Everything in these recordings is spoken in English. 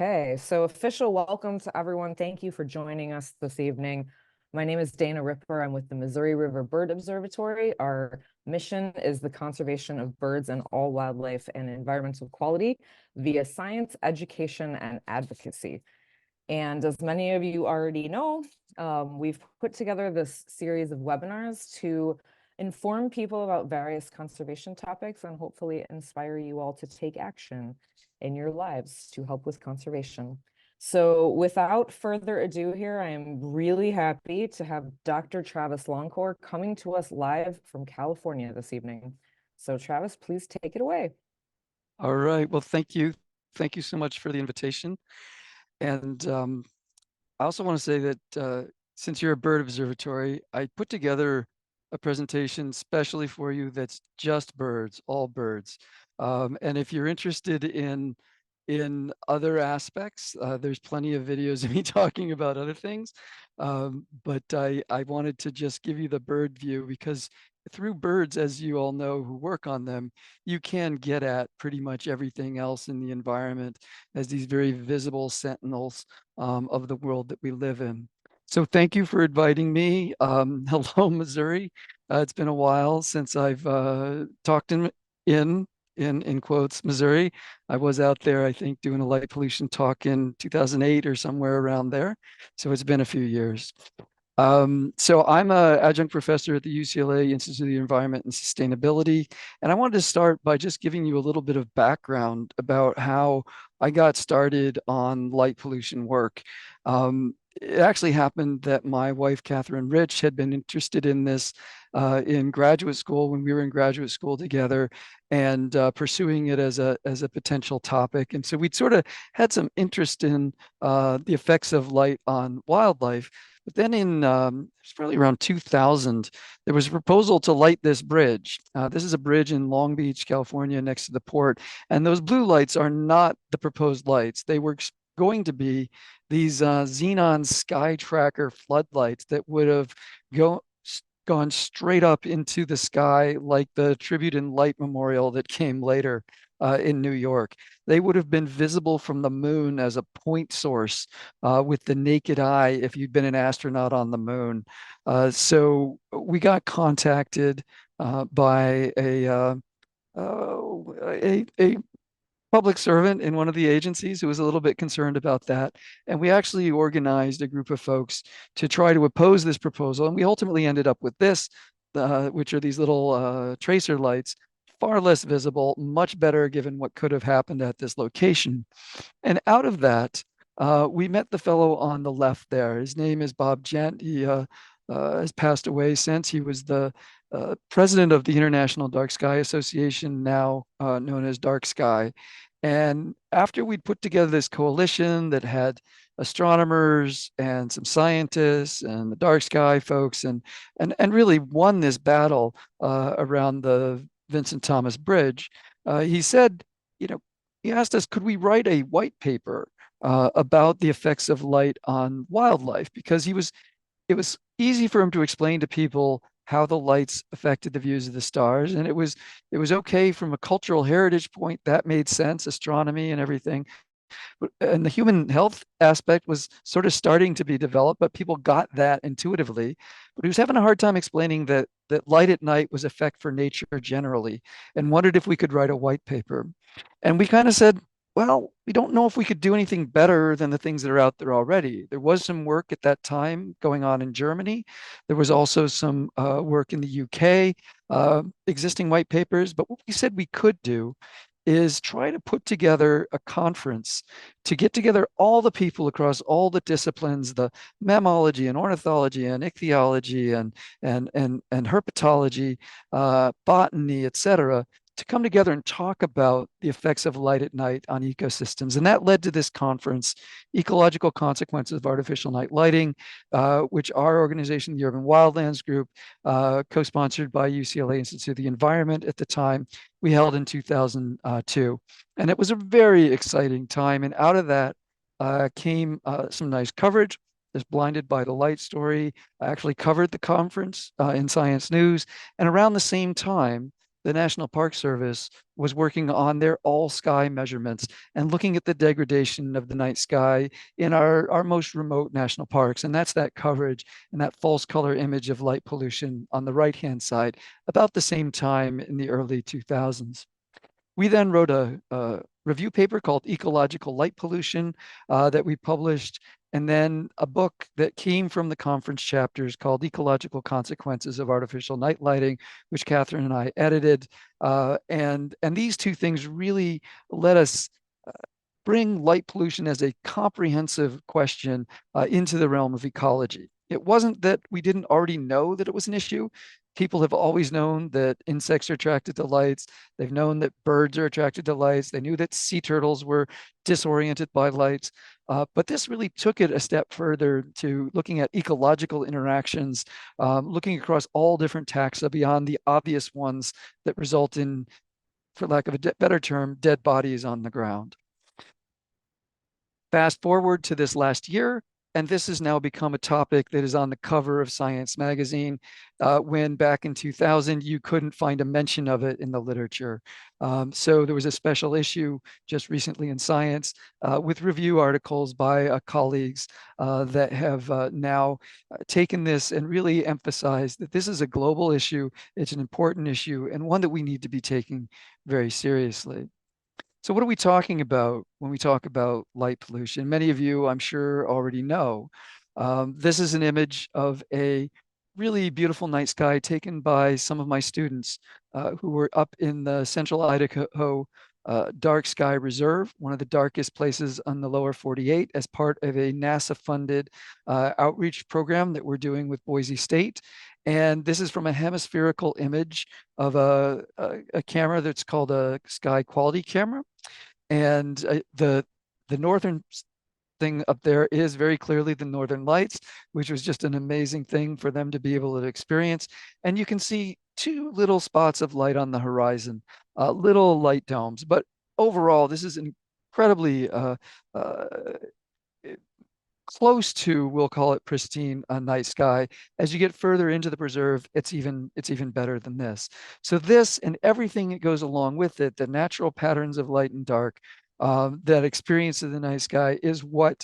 Okay, so official welcome to everyone. Thank you for joining us this evening. My name is Dana Ripper. I'm with the Missouri River Bird Observatory. Our mission is the conservation of birds and all wildlife and environmental quality via science, education, and advocacy. And as many of you already know, we've put together this series of webinars to inform people about various conservation topics and hopefully inspire you all to take action in your lives to help with conservation. So without further ado here, I am really happy to have Dr. Travis Longcore coming to us live from California this evening. So Travis, please take it away. All right. Well, thank you. Thank you so much for the invitation. And I also want to say that since you're a bird observatory, I put together a presentation specially for you that's just birds, all birds. And if you're interested in other aspects, there's plenty of videos of me talking about other things. But I wanted to just give you the bird view because through birds, as you all know who work on them, you can get at pretty much everything else in the environment as these very visible sentinels of the world that we live in. So thank you for inviting me. Hello, Missouri. It's been a while since I've talked in quotes, Missouri. I was out there, I think, doing a light pollution talk in 2008 or somewhere around there. So it's been a few years. So I'm an adjunct professor at the UCLA Institute of the Environment and Sustainability. And I wanted to start by just giving you a little bit of background about how I got started on light pollution work. It actually happened that my wife, Catherine Rich, had been interested in this in graduate school when we were in graduate school together and pursuing it as a potential topic. And so we'd sort of had some interest in the effects of light on wildlife. But then it's probably around 2000, there was a proposal to light this bridge. This is a bridge in Long Beach, California, next to the port. And those blue lights are not the proposed lights. They were going to be these xenon sky tracker floodlights that would have gone straight up into the sky like the Tribute and Light Memorial that came later in New York. They would have been visible from the moon as a point source with the naked eye if you'd been an astronaut on the moon. So we got contacted by a public servant in one of the agencies who was a little bit concerned about that. And we actually organized a group of folks to try to oppose this proposal. And we ultimately ended up with this, which are these little tracer lights, far less visible, much better given what could have happened at this location. And out of that, we met the fellow on the left there. His name is Bob Gent. He has passed away since. He was the president of the International Dark Sky Association, now known as Dark Sky. And after we'd put together this coalition that had astronomers and some scientists and the dark sky folks and really won this battle around the Vincent Thomas Bridge, he said, you know, he asked us, could we write a white paper about the effects of light on wildlife? Because it was easy for him to explain to people how the lights affected the views of the stars. And it was okay from a cultural heritage point. That made sense, astronomy and everything. And the human health aspect was sort of starting to be developed, but people got that intuitively. But he was having a hard time explaining that light at night was effect for nature generally, and wondered if we could write a white paper. And we kind of said, well, we don't know if we could do anything better than the things that are out there already. There was some work at that time going on in Germany. There was also some work in the UK, existing white papers. But what we said we could do is try to put together a conference to get together all the people across all the disciplines, the mammalogy and ornithology and ichthyology and herpetology, botany, et cetera, to come together and talk about the effects of light at night on ecosystems. And that led to this conference, Ecological Consequences of Artificial Night Lighting, which our organization, the Urban Wildlands Group, co-sponsored by UCLA Institute of the Environment at the time, we held in 2002. And it was a very exciting time. And out of that came some nice coverage. This Blinded by the Light story. I actually covered the conference in Science News. And around the same time, the National Park Service was working on their all sky measurements and looking at the degradation of the night sky in our most remote national parks. And that's that coverage and that false color image of light pollution on the right-hand side about the same time in the early 2000s. We then wrote a review paper called Ecological Light Pollution that we published, and then a book that came from the conference chapters called Ecological Consequences of Artificial Night Lighting, which Catherine and I edited. And these two things really let us bring light pollution as a comprehensive question into the realm of ecology. It wasn't that we didn't already know that it was an issue. People have always known that insects are attracted to lights. They've known that birds are attracted to lights. They knew that sea turtles were disoriented by lights. But this really took it a step further to looking at ecological interactions, looking across all different taxa beyond the obvious ones that result in, for lack of a better term, dead bodies on the ground. Fast forward to this last year, and this has now become a topic that is on the cover of Science magazine, when back in 2000, you couldn't find a mention of it in the literature. So there was a special issue just recently in Science with review articles by colleagues that have now taken this and really emphasized that this is a global issue, it's an important issue, and one that we need to be taking very seriously. So what are we talking about when we talk about light pollution? Many of you, I'm sure, already know. This is an image of a really beautiful night sky taken by some of my students who were up in the Central Idaho Dark Sky Reserve, one of the darkest places on the lower 48, as part of a NASA-funded outreach program that we're doing with Boise State. And this is from a hemispherical image of a camera that's called a sky quality camera. And the northern thing up there is very clearly the Northern Lights, which was just an amazing thing for them to be able to experience. And you can see two little spots of light on the horizon, little light domes. But overall, this is incredibly uh, close to, we'll call it pristine night sky. As you get further into the preserve, it's even better than this. So this and everything that goes along with it, the natural patterns of light and dark, that experience of the night sky is what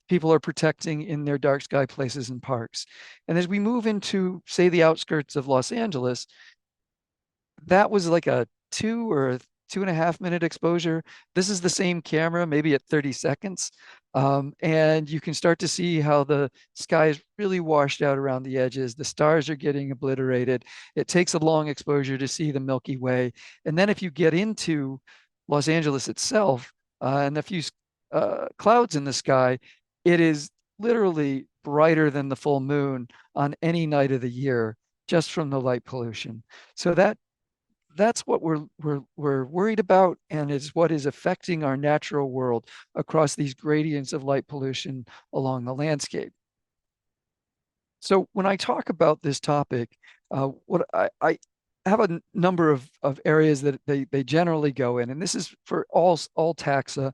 people are protecting in their dark sky places and parks. And as we move into, say, the outskirts of Los Angeles, that was like a 2 or 2.5 minute exposure. This is the same camera, maybe at 30 seconds. And you can start to see how the sky is really washed out around the edges. The stars are getting obliterated. It takes a long exposure to see the Milky Way. And then if you get into Los Angeles itself and a few clouds in the sky, it is literally brighter than the full moon on any night of the year just from the light pollution. So that's what we're worried about, and is what is affecting our natural world across these gradients of light pollution along the landscape. So when I talk about this topic, what I have a number of areas that they generally go in, and this is for all taxa.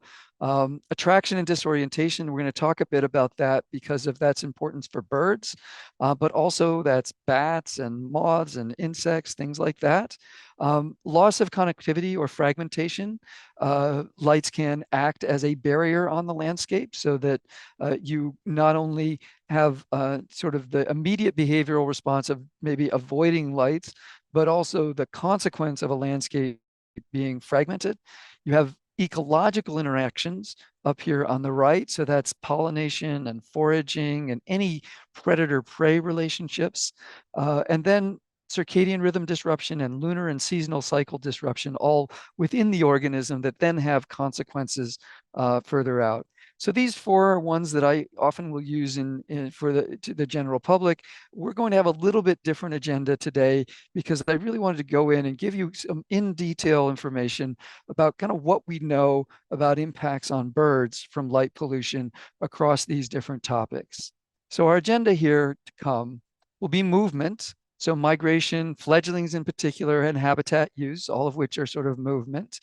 Attraction and disorientation, we're going to talk a bit about that because of that's importance for birds, but also that's bats and moths and insects, things like that. Loss of connectivity or fragmentation. Lights can act as a barrier on the landscape so that you not only have sort of the immediate behavioral response of maybe avoiding lights, but also the consequence of a landscape being fragmented. You have ecological interactions up here on the right. So that's pollination and foraging and any predator-prey relationships. And then circadian rhythm disruption and lunar and seasonal cycle disruption, all within the organism that then have consequences further out. So these four are ones that I often will use for the general public. We're going to have a little bit different agenda today because I really wanted to go in and give you some in detail information about kind of what we know about impacts on birds from light pollution across these different topics. So our agenda here to come will be movement. So migration, fledglings in particular, and habitat use, all of which are sort of movement.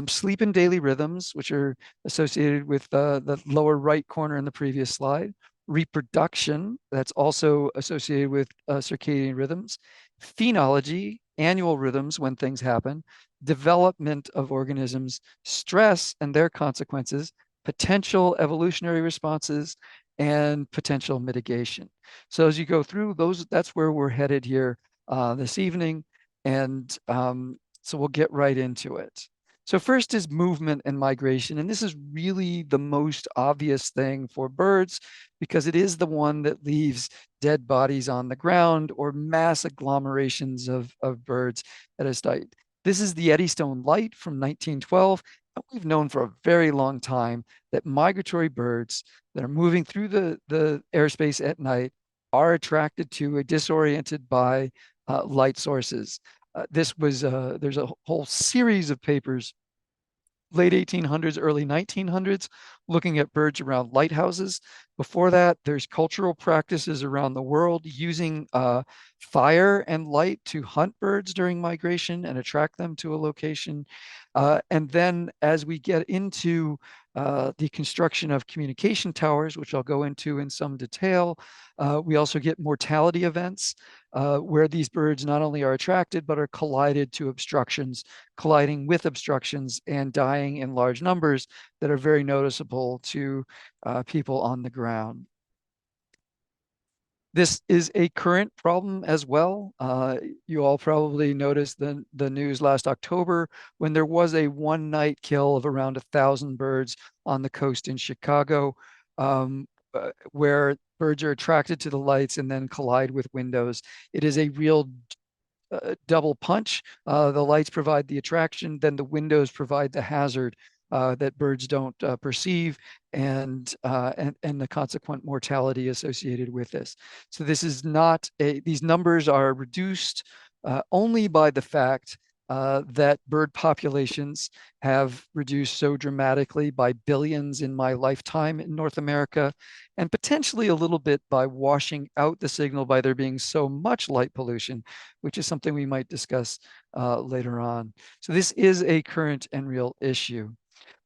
Sleep and daily rhythms, which are associated with the lower right corner in the previous slide. Reproduction, that's also associated with circadian rhythms. Phenology, annual rhythms when things happen, development of organisms, stress and their consequences, potential evolutionary responses, and potential mitigation. So as you go through those, that's where we're headed here this evening. And so we'll get right into it. So first is movement and migration. And this is really the most obvious thing for birds because it is the one that leaves dead bodies on the ground or mass agglomerations of birds at a site. This is the Eddystone Light from 1912. And we've known for a very long time that migratory birds that are moving through the airspace at night are attracted to a disoriented by light sources. There's a whole series of papers late 1800s, early 1900s, looking at birds around lighthouses. Before that, there's cultural practices around the world using fire and light to hunt birds during migration and attract them to a location. And then as we get into the construction of communication towers, which I'll go into in some detail, we also get mortality events where these birds not only are attracted, but are collided to obstructions, colliding with obstructions and dying in large numbers that are very noticeable to people on the ground. This is a current problem as well. You all probably noticed the news last October when there was a one-night kill of around 1,000 birds on the coast in Chicago, where birds are attracted to the lights and then collide with windows. It is a real double punch. The lights provide the attraction, then the windows provide the hazard that birds don't perceive, and the consequent mortality associated with this. So this is not these numbers are reduced only by the fact that bird populations have reduced so dramatically by billions in my lifetime in North America, and potentially a little bit by washing out the signal by there being so much light pollution, which is something we might discuss later on. So this is a current and real issue.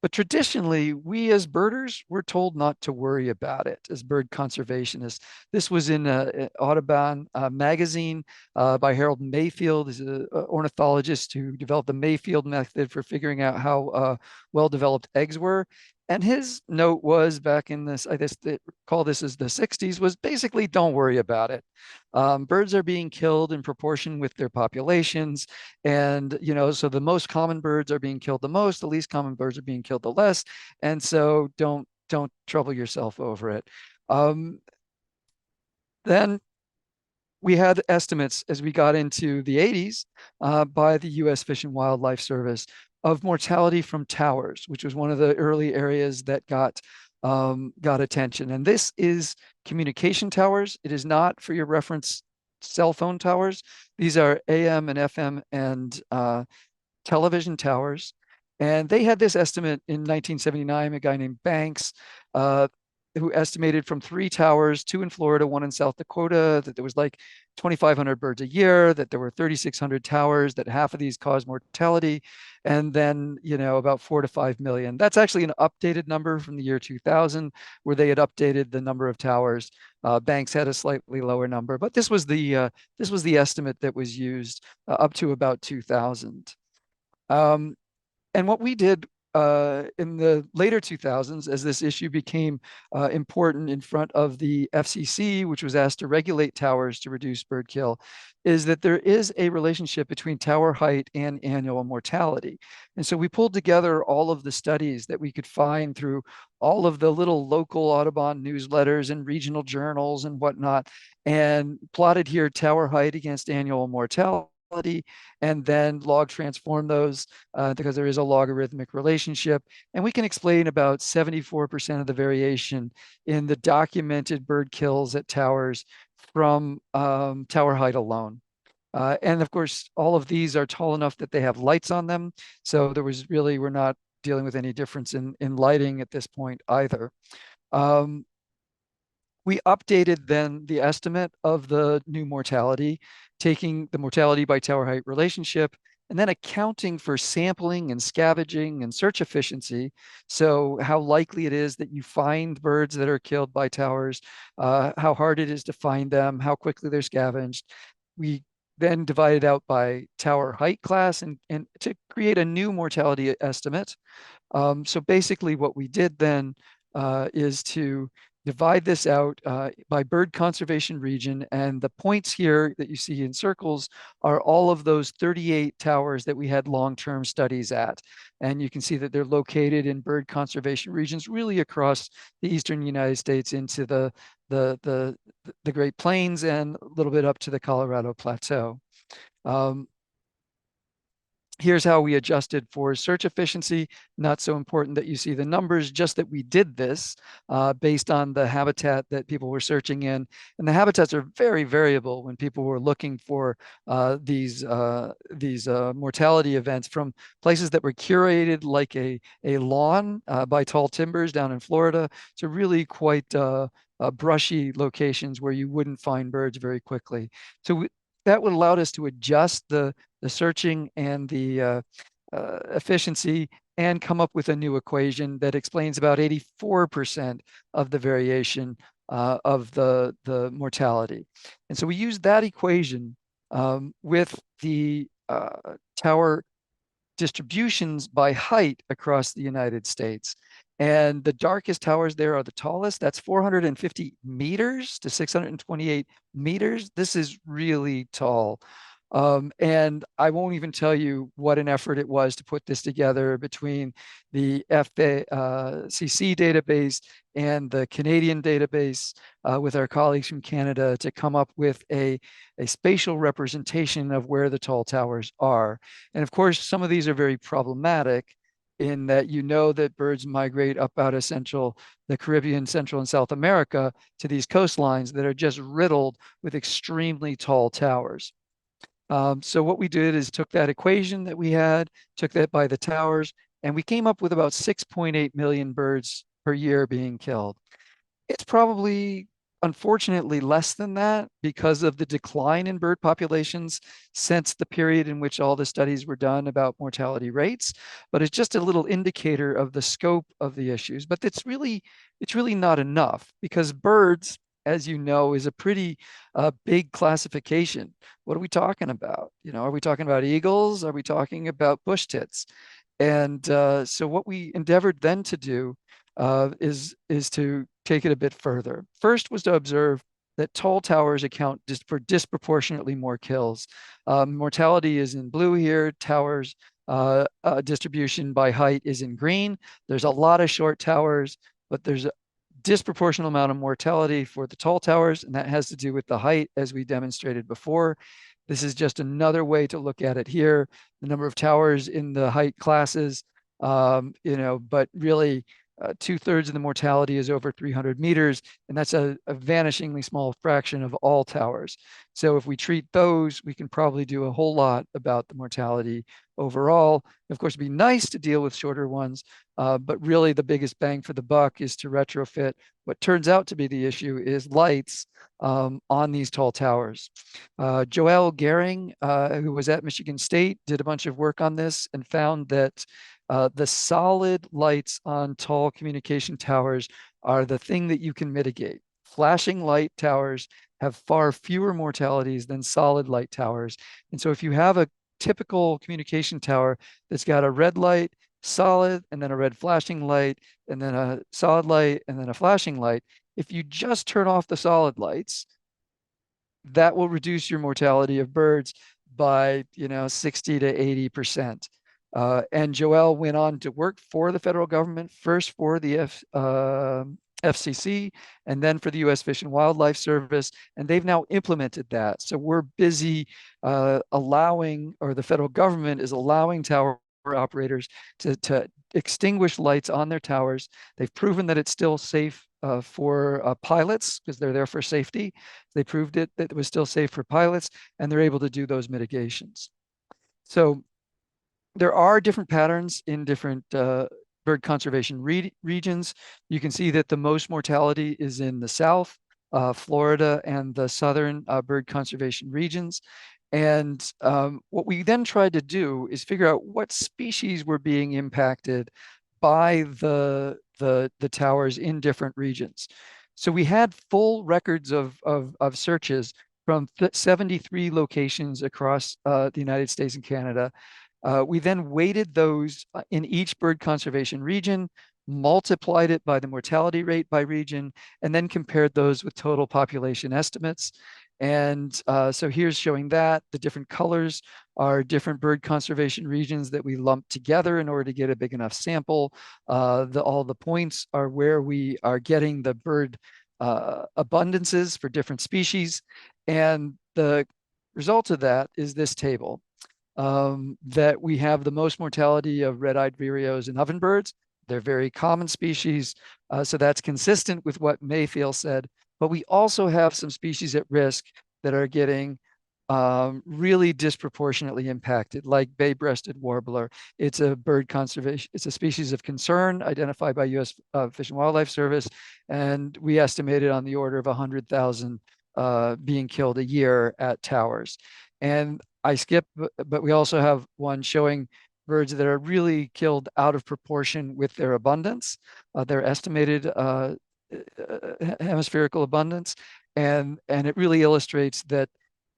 But traditionally, we as birders were told not to worry about it as bird conservationists. This was in Audubon magazine by Harold Mayfield. He's an ornithologist who developed the Mayfield method for figuring out how well-developed eggs were. And his note was back in this, I guess they call this as the 60s, was basically don't worry about it. Birds are being killed in proportion with their populations. And, so the most common birds are being killed the most, the least common birds are being killed the less. And so don't trouble yourself over it. Then we had estimates as we got into the 80s by the U.S. Fish and Wildlife Service of mortality from towers, which was one of the early areas that got attention. And this is communication towers. It is not, for your reference, cell phone towers. These are AM and FM and television towers. And they had this estimate in 1979, a guy named Banks, who estimated from 3 towers, 2 in Florida, 1 in South Dakota, that there was like 2,500 birds a year, that there were 3,600 towers, that half of these caused mortality, and then, about 4 to 5 million. That's actually an updated number from the year 2000, where they had updated the number of towers. Banks had a slightly lower number, but this was the estimate that was used up to about 2000. And what we did in the later 2000s, as this issue became important in front of the FCC, which was asked to regulate towers to reduce bird kill, is that there is a relationship between tower height and annual mortality. And so we pulled together all of the studies that we could find through all of the little local Audubon newsletters and regional journals and whatnot, and plotted here tower height against annual mortality, and then log transform those because there is a logarithmic relationship. And we can explain about 74% of the variation in the documented bird kills at towers from tower height alone. And of course, all of these are tall enough that they have lights on them. So we're not dealing with any difference in lighting at this point either. We updated then the estimate of the new mortality, taking the mortality by tower height relationship and then accounting for sampling and scavenging and search efficiency. So how likely it is that you find birds that are killed by towers, how hard it is to find them, how quickly they're scavenged. We then divided out by tower height class and to create a new mortality estimate. So basically what we did then is to divide this out by bird conservation region. And the points here that you see in circles are all of those 38 towers that we had long-term studies at. And you can see that they're located in bird conservation regions really across the eastern United States into the, the, the Great Plains and a little bit up to the Colorado Plateau. Um, Here's how we adjusted for search efficiency. Not so important that you see the numbers, just that we did this based on the habitat that people were searching in. And the habitats are very variable when people were looking for these mortality events from places that were curated like a lawn by tall timbers down in Florida to really quite brushy locations where you wouldn't find birds very quickly. So that would allow us to adjust the searching and the efficiency and come up with a new equation that explains about 84% of the variation of the mortality. And so we use that equation with the tower distributions by height across the United States. And the darkest towers there are the tallest. That's 450 meters to 628 meters. This is really tall. And I won't even tell you what an effort it was to put this together between the FCC database and the Canadian database with our colleagues from Canada to come up with a spatial representation of where the tall towers are. And of course, some of these are very problematic in that you know that birds migrate up out of the Caribbean, Central and South America to these coastlines that are just riddled with extremely tall towers. So what we did is took that equation that we had, took that by the towers, and we came up with about 6.8 million birds per year being killed. It's probably, unfortunately, less than that because of the decline in bird populations since the period in which all the studies were done about mortality rates. But it's just a little indicator of the scope of the issues. But it's really not enough because birds, as you know, is a pretty big classification. What are we talking about? You know, are we talking about eagles? Are we talking about bush tits? And so what we endeavored then to do is to take it a bit further. First was to observe that tall towers account for disproportionately more kills. Mortality is in blue here. Towers distribution by height is in green. There's a lot of short towers, but there's a disproportionate amount of mortality for the tall towers, and that has to do with the height, as we demonstrated before. This is just another way to look at it here. The number of towers in the height classes, but really 2/3 of the mortality is over 300 meters, and that's a vanishingly small fraction of all towers. So if we treat those, we can probably do a whole lot about the mortality overall. Of course, it'd be nice to deal with shorter ones, but really the biggest bang for the buck is to retrofit. What turns out to be the issue is lights on these tall towers. Joelle Gehring, who was at Michigan State, did a bunch of work on this and found that the solid lights on tall communication towers are the thing that you can mitigate. Flashing light towers have far fewer mortalities than solid light towers. And so if you have a typical communication tower that's got a red light, solid, and then a red flashing light, and then a solid light, and then a flashing light, if you just turn off the solid lights, that will reduce your mortality of birds by 60 to 80%. And Joelle went on to work for the federal government, first for the FCC, and then for the U.S. Fish and Wildlife Service, and they've now implemented that. So we're busy allowing, or the federal government is allowing tower operators to extinguish lights on their towers. They've proven that it's still safe for pilots because they're there for safety. They proved that it was still safe for pilots, and they're able to do those mitigations. So there are different patterns in different bird conservation regions. You can see that the most mortality is in the South, Florida, and the southern bird conservation regions. And what we then tried to do is figure out what species were being impacted by the towers in different regions. So we had full records of searches from 73 locations across the United States and Canada. We then weighted those in each bird conservation region, multiplied it by the mortality rate by region, and then compared those with total population estimates. And so here's showing that the different colors are different bird conservation regions that we lumped together in order to get a big enough sample. All the points are where we are getting the bird abundances for different species. And the result of that is this table, that we have the most mortality of red-eyed vireos and ovenbirds. They're very common species, so that's consistent with what Mayfield said. But we also have some species at risk that are getting really disproportionately impacted, like bay-breasted warbler. It's a bird conservation, it's a species of concern identified by U.S. Fish and Wildlife Service, and we estimated on the order of 100,000 being killed a year at towers. And I skip, but we also have one showing birds that are really killed out of proportion with their abundance, their estimated hemispherical abundance. And it really illustrates that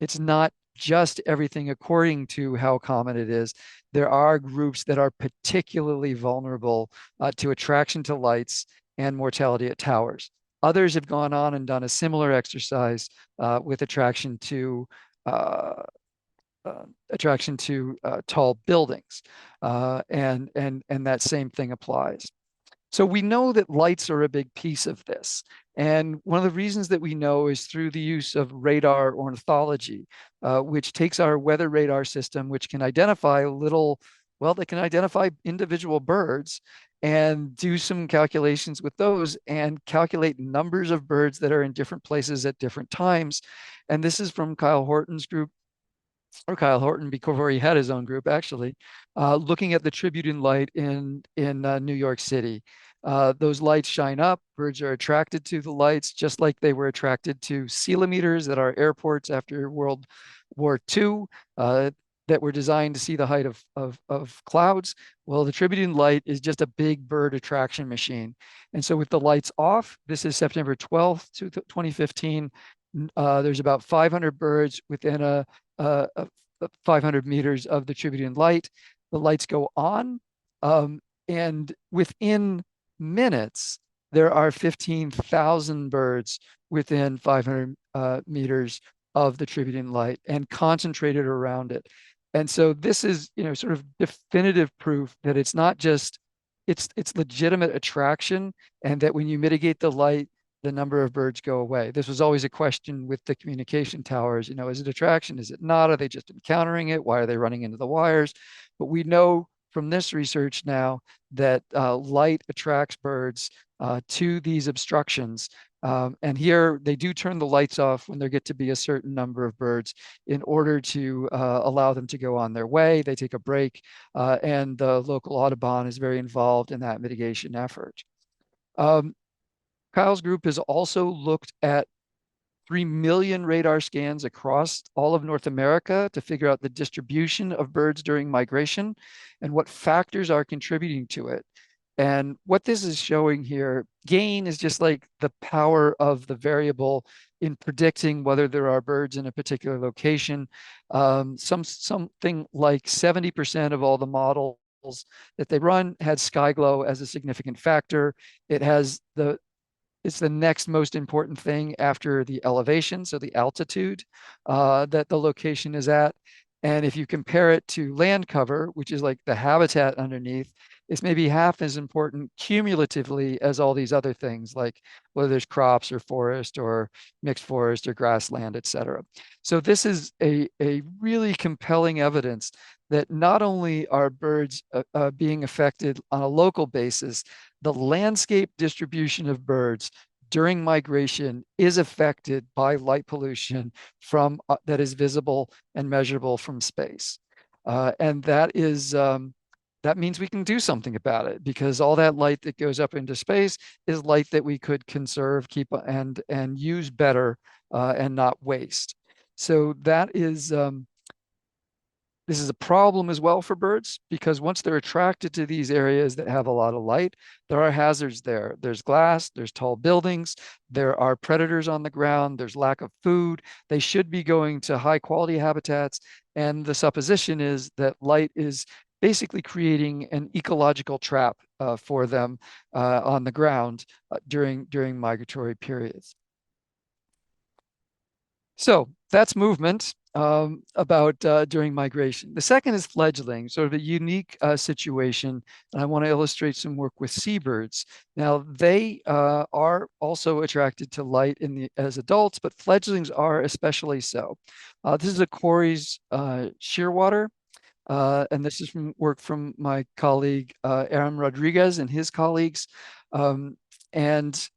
it's not just everything according to how common it is. There are groups that are particularly vulnerable to attraction to lights and mortality at towers. Others have gone on and done a similar exercise with attraction to tall buildings, and that same thing applies. So we know that lights are a big piece of this. And one of the reasons that we know is through the use of radar ornithology, which takes our weather radar system, which can identify they can identify individual birds and do some calculations with those and calculate numbers of birds that are in different places at different times. And this is from Kyle Horton's group, or Kyle Horton before he had his own group, actually, looking at the tribute in light in New York City. Those lights shine up, birds are attracted to the lights, just like they were attracted to ceilometers at our airports after World War II, that were designed to see the height of clouds. Well, the Tribune light is just a big bird attraction machine. And so with the lights off, this is September 12th, 2015, there's about 500 birds within a 500 meters of the Tribune light. The lights go on, and within minutes, there are 15,000 birds within 500 meters of the Tribune light and concentrated around it. And so this is, sort of definitive proof that it's not just, it's legitimate attraction, and that when you mitigate the light, the number of birds go away. This was always a question with the communication towers. Is it attraction? Is it not? Are they just encountering it? Why are they running into the wires? But we know from this research now that light attracts birds to these obstructions. And here they do turn the lights off when there get to be a certain number of birds in order to allow them to go on their way. They take a break, and the local Audubon is very involved in that mitigation effort. Kyle's group has also looked at 3 million radar scans across all of North America to figure out the distribution of birds during migration and what factors are contributing to it. And what this is showing here, gain is just like the power of the variable in predicting whether there are birds in a particular location. Something like 70% of all the models that they run had sky glow as a significant factor. It's the next most important thing after the elevation, so the altitude that the location is at. And if you compare it to land cover, which is like the habitat underneath, it's maybe half as important cumulatively as all these other things, like whether there's crops or forest or mixed forest or grassland, et cetera. So this is a really compelling evidence that not only are birds being affected on a local basis, the landscape distribution of birds during migration is affected by light pollution from that is visible and measurable from space. And that means we can do something about it, because all that light that goes up into space is light that we could conserve, keep, and use better, and not waste. So that is This is a problem as well for birds because once they're attracted to these areas that have a lot of light, there are hazards there. There's glass, there's tall buildings, there are predators on the ground, there's lack of food. They should be going to high quality habitats. And the supposition is that light is basically creating an ecological trap for them on the ground during migratory periods. So that's movement about during migration. The second is fledgling, sort of a unique situation. And I want to illustrate some work with seabirds. Now, they are also attracted to light as adults, but fledglings are especially so. This is a Corey's shearwater. And this is from work from my colleague, Aram Rodriguez and his colleagues. And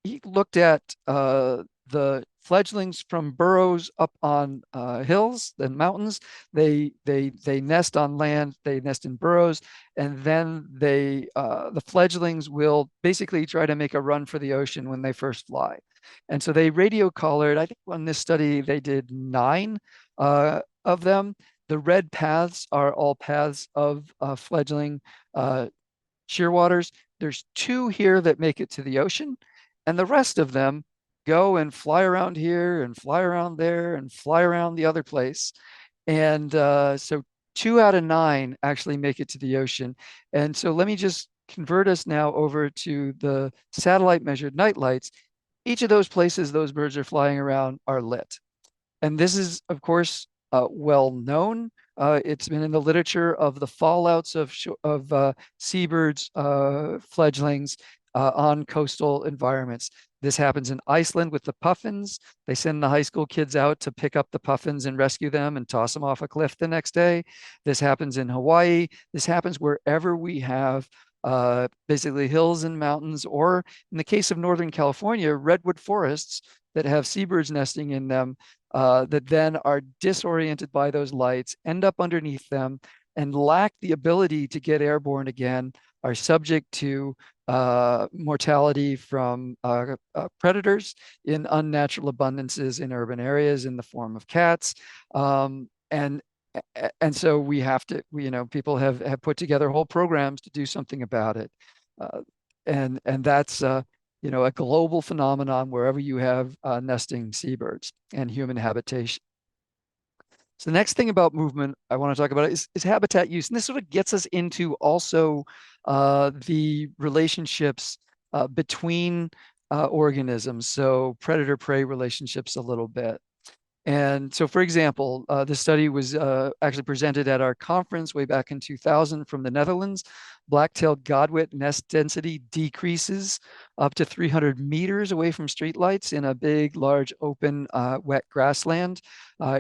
he looked at the fledglings from burrows up on hills and mountains. They nest on land. They nest in burrows, and then the fledglings will basically try to make a run for the ocean when they first fly. And so they radio collared. I think on this study they did 9 of them. The red paths are all paths of fledgling shearwaters. There's 2 here that make it to the ocean, and the rest of them go and fly around here and fly around there and fly around the other place. And so 2 out of 9 actually make it to the ocean. And so let me just convert us now over to the satellite measured night lights. Each of those places those birds are flying around are lit. And this is, of course, well known. It's been in the literature of the fallouts of seabirds, fledglings on coastal environments. This happens in Iceland with the puffins. They send the high school kids out to pick up the puffins and rescue them and toss them off a cliff the next day. This happens in Hawaii. This happens wherever we have basically hills and mountains, or in the case of Northern California, redwood forests that have seabirds nesting in them that then are disoriented by those lights, end up underneath them, and lack the ability to get airborne again, are subject to mortality from predators in unnatural abundances in urban areas in the form of cats. And so we have to, people have put together whole programs to do something about it. And that's a global phenomenon wherever you have nesting seabirds and human habitation. So the next thing about movement I want to talk about is habitat use. And this sort of gets us into also the relationships between organisms. So predator-prey relationships a little bit. And so, for example, this study was actually presented at our conference way back in 2000 from the Netherlands. Black-tailed godwit nest density decreases up to 300 meters away from streetlights in a big, large, open, wet grassland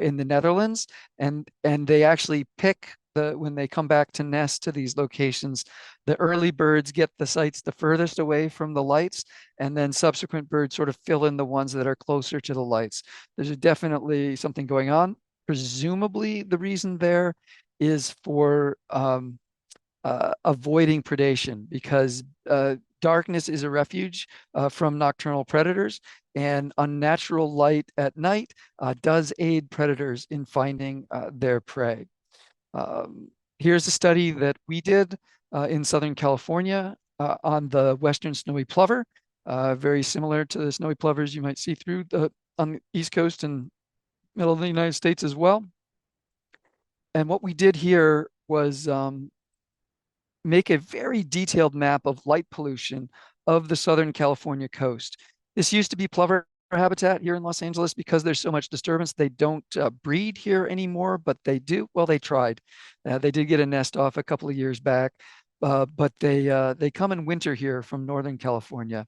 in the Netherlands. And they actually pick when they come back to nest to these locations, the early birds get the sites the furthest away from the lights, and then subsequent birds sort of fill in the ones that are closer to the lights. There's definitely something going on. Presumably, the reason there is for avoiding predation, because darkness is a refuge from nocturnal predators, and unnatural light at night does aid predators in finding their prey. Here's a study that we did in Southern California on the western snowy plover, very similar to the snowy plovers you might see on the East Coast and middle of the United States as well. And what we did here was make a very detailed map of light pollution of the Southern California coast. This used to be plover habitat here in Los Angeles. Because there's so much disturbance, they don't breed here anymore, but they do. Well, they tried. They did get a nest off a couple of years back, but they come in winter here from Northern California.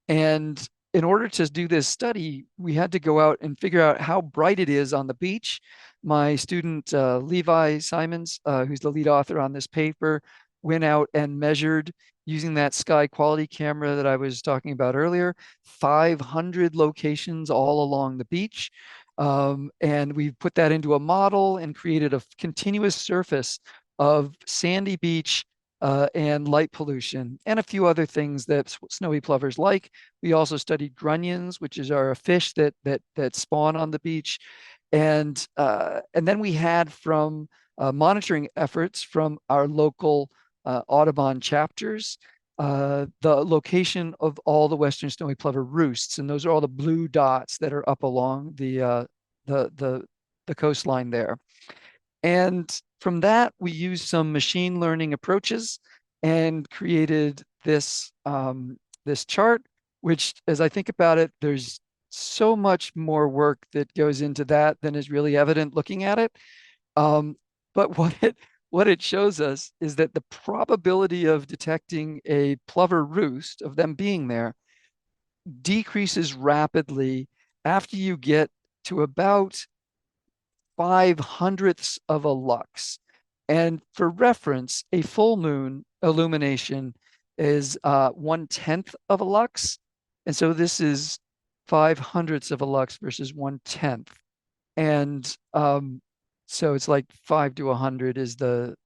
And in order to do this study, we had to go out and figure out how bright it is on the beach. My student, Levi Simons, who's the lead author on this paper, went out and measured using that sky quality camera that I was talking about earlier, 500 locations all along the beach. And we put that into a model and created a continuous surface of sandy beach and light pollution, and a few other things that snowy plovers like. We also studied grunions, which are a fish that spawn on the beach. And then we had from monitoring efforts from our local Audubon chapters, the location of all the western snowy plover roosts, and those are all the blue dots that are up along the the the coastline there. And from that, we used some machine learning approaches and created this chart, which, as I think about it, there's so much more work that goes into that than is really evident looking at it. Um, but what it shows us is that the probability of detecting a plover roost, of them being there, decreases rapidly after you get to about 5/100ths of a lux. And for reference, a full moon illumination is 1/10 of a lux. And so this is 5/100ths of a lux versus 1/10. And so it's like 5 to 100 is the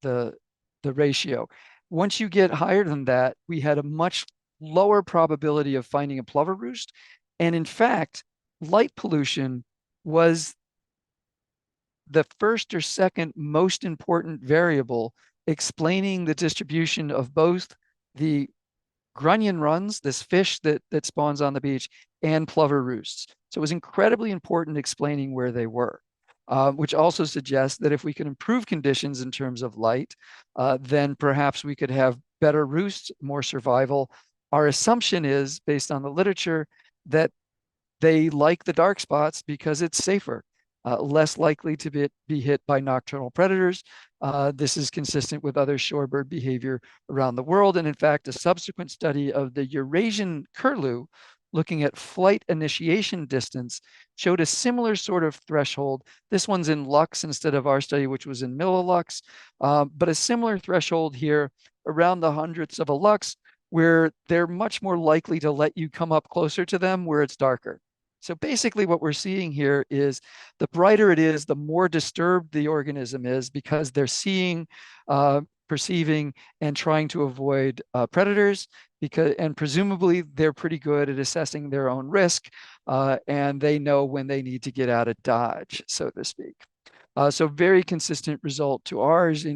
ratio. Once you get higher than that, we had a much lower probability of finding a plover roost. And in fact, light pollution was the first or second most important variable explaining the distribution of both the grunion runs, this fish that spawns on the beach, and plover roosts. So it was incredibly important explaining where they were, which also suggests that if we can improve conditions in terms of light, then perhaps we could have better roosts, more survival. Our assumption is, based on the literature, that they like the dark spots because it's safer, less likely to be hit by nocturnal predators. This is consistent with other shorebird behavior around the world. And in fact, a subsequent study of the Eurasian curlew looking at flight initiation distance showed a similar sort of threshold. This one's in lux instead of our study, which was in millilux, but a similar threshold here around the hundredths of a lux, where they're much more likely to let you come up closer to them where it's darker. So basically what we're seeing here is the brighter it is, the more disturbed the organism is because they're seeing, perceiving, and trying to avoid predators, and presumably they're pretty good at assessing their own risk, and they know when they need to get out of dodge, so to speak. So very consistent result to ours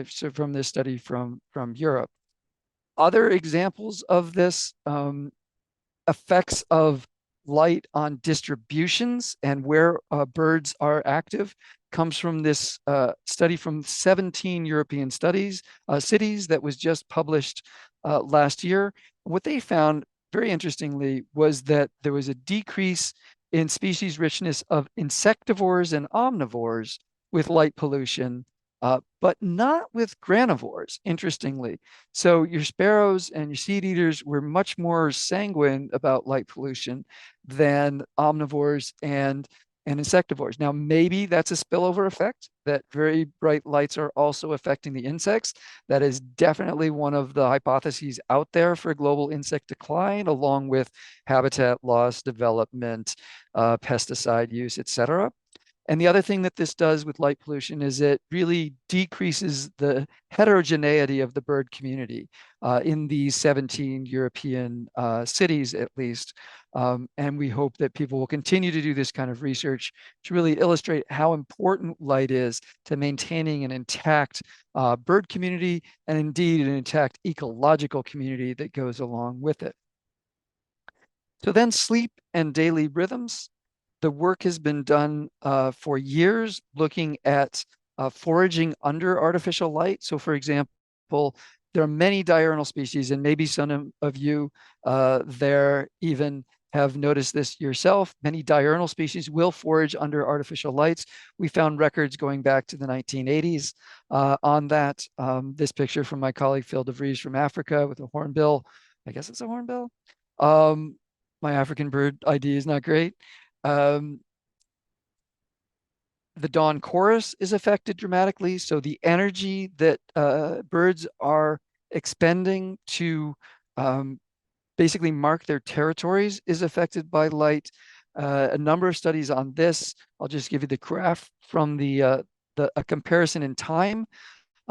so from this study from Europe. Other examples of this effects of light on distributions and where birds are active comes from this study from 17 European cities that was just published last year. What they found, very interestingly, was that there was a decrease in species richness of insectivores and omnivores with light pollution, but not with granivores, interestingly. So your sparrows and your seed eaters were much more sanguine about light pollution than omnivores and insectivores. Now, maybe that's a spillover effect, that very bright lights are also affecting the insects. That is definitely one of the hypotheses out there for global insect decline, along with habitat loss, development, pesticide use, etc. And the other thing that this does with light pollution is it really decreases the heterogeneity of the bird community in these 17 European cities, at least. And we hope that people will continue to do this kind of research to really illustrate how important light is to maintaining an intact bird community, and indeed an intact ecological community that goes along with it. So then sleep and daily rhythms. The work has been done for years looking at foraging under artificial light. So for example, there are many diurnal species, and maybe some of you there even have noticed this yourself. Many diurnal species will forage under artificial lights. We found records going back to the 1980s on that. This picture from my colleague Phil DeVries from Africa with a hornbill. I guess it's a hornbill. My African bird ID is not great. The dawn chorus is affected dramatically. So the energy that birds are expending to basically mark their territories is affected by light. A number of studies on this. I'll just give you the graph from a comparison in time.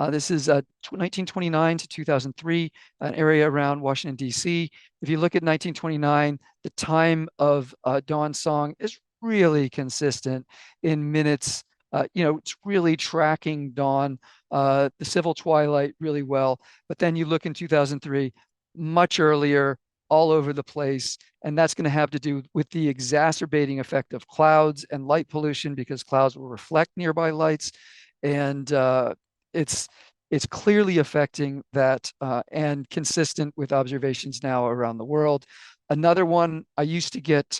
This is 1929 to 2003, an area around Washington, D.C. If you look at 1929, the time of dawn song is really consistent in minutes. It's really tracking dawn, the civil twilight really well. But then you look in 2003, much earlier, all over the place. And that's going to have to do with the exacerbating effect of clouds and light pollution because clouds will reflect nearby lights. And it's it's clearly affecting that and consistent with observations now around the world. Another one, we used to get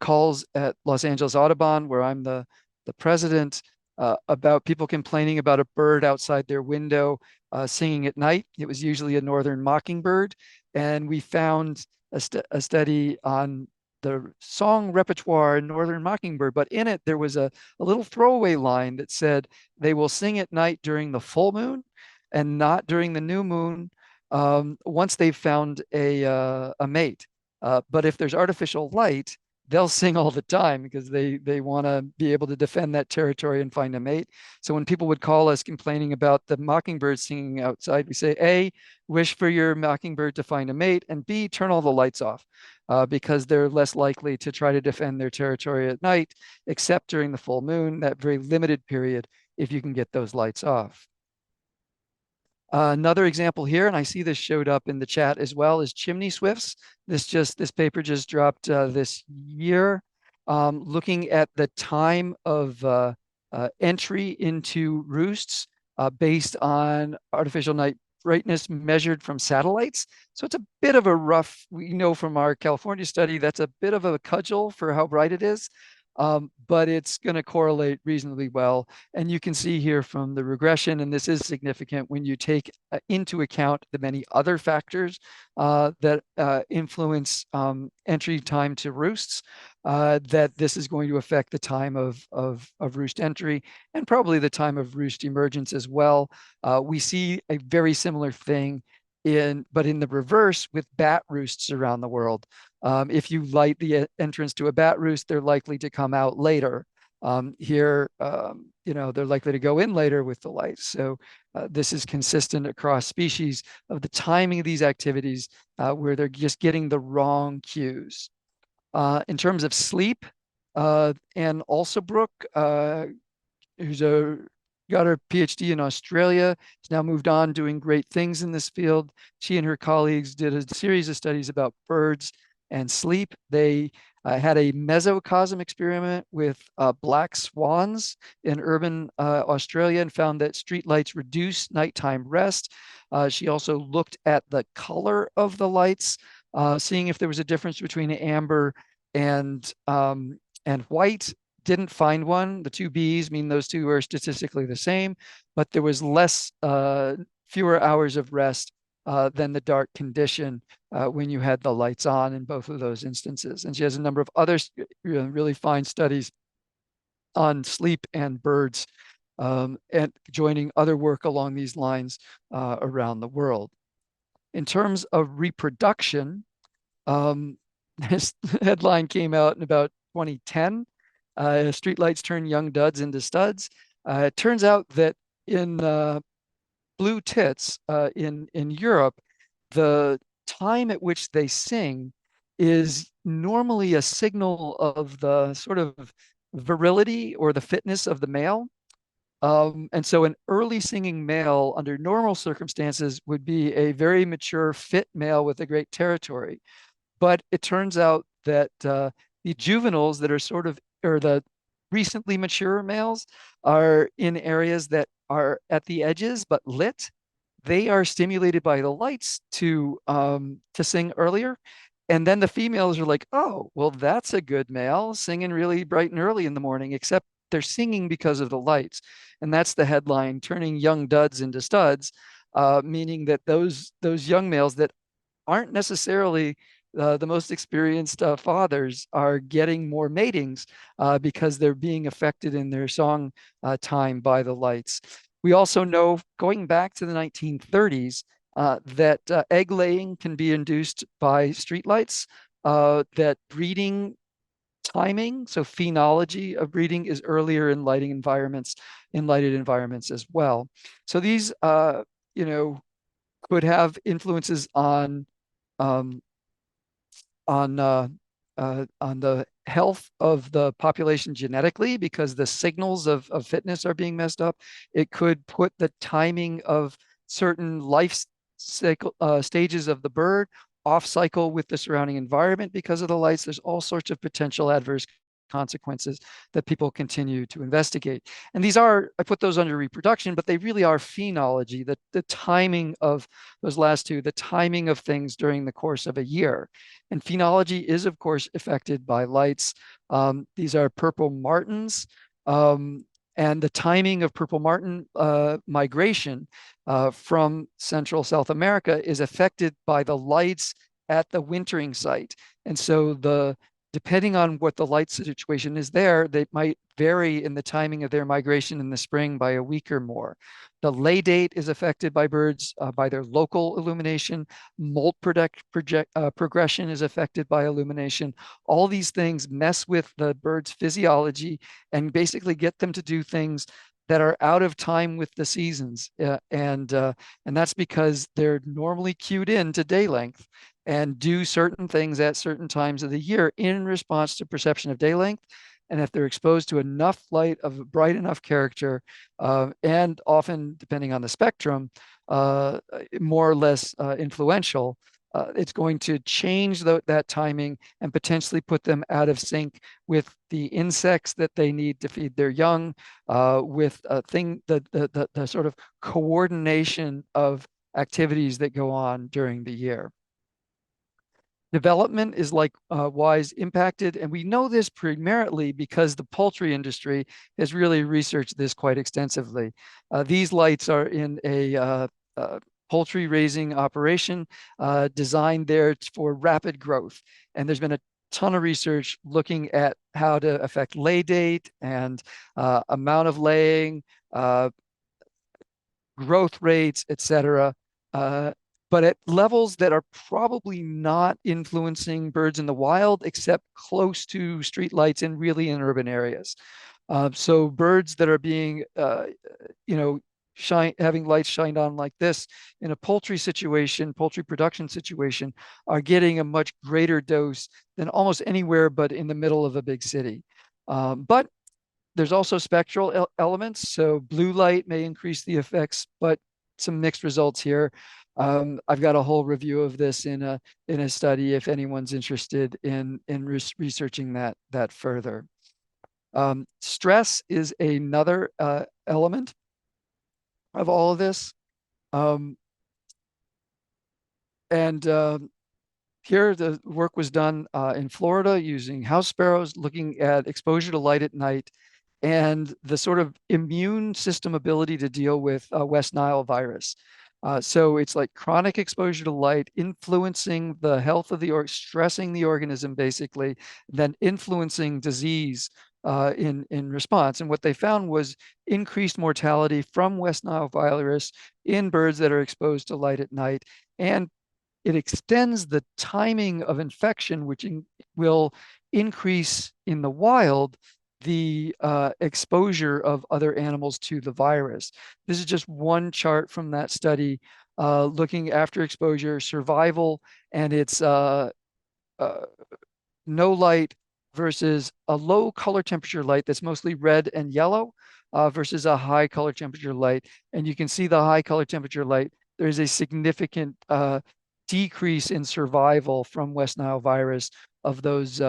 calls at Los Angeles Audubon, where I'm the president, about people complaining about a bird outside their window singing at night. It was usually a northern mockingbird, and we found a study on the song repertoire in northern mockingbird, but in it there was a little throwaway line that said they will sing at night during the full moon and not during the new moon once they've found a mate. But if there's artificial light, they'll sing all the time because they want to be able to defend that territory and find a mate. So when people would call us complaining about the mockingbird singing outside, we say, A, wish for your mockingbird to find a mate, and B, turn all the lights off because they're less likely to try to defend their territory at night, except during the full moon, that very limited period, if you can get those lights off. Another example here, and I see this showed up in the chat as well, is chimney swifts. This paper just dropped this year, looking at the time of entry into roosts based on artificial night brightness measured from satellites. So it's a bit of a rough, we know from our California study, that's a bit of a cudgel for how bright it is. But it's going to correlate reasonably well. And you can see here from the regression, and this is significant when you take into account the many other factors that influence entry time to roosts, that this is going to affect the time of roost entry and probably the time of roost emergence as well. We see a very similar thing but in the reverse with bat roosts around the world. If you light the entrance to a bat roost, they're likely to come out later. Here, they're likely to go in later with the light. So this is consistent across species of the timing of these activities where they're just getting the wrong cues. In terms of sleep, Anne Alsobrook, who's got her PhD in Australia, has now moved on doing great things in this field. She and her colleagues did a series of studies about birds and sleep. They had a mesocosm experiment with black swans in urban Australia and found that streetlights reduce nighttime rest. She also looked at the color of the lights, seeing if there was a difference between amber and white. Didn't find one. The two Bs mean those two are statistically the same, but there was fewer hours of rest than the dark condition when you had the lights on in both of those instances. And she has a number of other really fine studies on sleep and birds and joining other work along these lines around the world. In terms of reproduction, this headline came out in about 2010. Streetlights turn young duds into studs. It turns out that in blue tits in Europe, the time at which they sing is normally a signal of the sort of virility or the fitness of the male. And so an early singing male under normal circumstances would be a very mature, fit male with a great territory. But it turns out that the juveniles that are or the recently mature males are in areas that are at the edges but lit. They are stimulated by the lights to sing earlier. And then the females are like, oh, well, that's a good male singing really bright and early in the morning, except they're singing because of the lights. And that's the headline, turning young duds into studs, meaning that those young males that aren't necessarily the most experienced fathers are getting more matings because they're being affected in their song time by the lights. We also know, going back to the 1930s, that egg laying can be induced by streetlights, that breeding timing, so phenology of breeding, is earlier in lighted environments as well. So these, could have influences on on the health of the population genetically because the signals of fitness are being messed up. It could put the timing of certain life cycle stages of the bird off cycle with the surrounding environment because of the lights. There's all sorts of potential adverse consequences that people continue to investigate. And these are, I put those under reproduction, but they really are phenology, the timing of those last two, the timing of things during the course of a year. And phenology is, of course, affected by lights. These are purple martins. And the timing of purple martin migration from Central South America is affected by the lights at the wintering site. And so depending on what the light situation is there, they might vary in the timing of their migration in the spring by a week or more. The lay date is affected by birds by their local illumination. Molt progression is affected by illumination. All these things mess with the bird's physiology and basically get them to do things that are out of time with the seasons. And that's because they're normally cued in to day length and do certain things at certain times of the year in response to perception of day length. And if they're exposed to enough light of a bright enough character, and often, depending on the spectrum, more or less influential, it's going to change that timing and potentially put them out of sync with the insects that they need to feed their young, with the sort of coordination of activities that go on during the year. Development is likewise impacted, and we know this primarily because the poultry industry has really researched this quite extensively. These lights are in a poultry raising operation designed there for rapid growth, and there's been a ton of research looking at how to affect lay date and amount of laying, growth rates, etc. But at levels that are probably not influencing birds in the wild, except close to street lights and really in urban areas. So birds that are being, having lights shined on like this in a poultry situation, poultry production situation, are getting a much greater dose than almost anywhere but in the middle of a big city. But there's also spectral elements. So blue light may increase the effects, but some mixed results here. I've got a whole review of this in a study if anyone's interested in researching that further. Stress is another element of all of this. Here the work was done in Florida using house sparrows, looking at exposure to light at night and the sort of immune system ability to deal with West Nile virus. So it's like chronic exposure to light influencing the health of stressing the organism basically, then influencing disease in response. And what they found was increased mortality from West Nile virus in birds that are exposed to light at night. And it extends the timing of infection, which will increase in the wild the exposure of other animals to the virus. This is just one chart from that study looking after exposure, survival, and it's no light versus a low color temperature light that's mostly red and yellow versus a high color temperature light. And you can see the high color temperature light, there's a significant decrease in survival from West Nile virus of those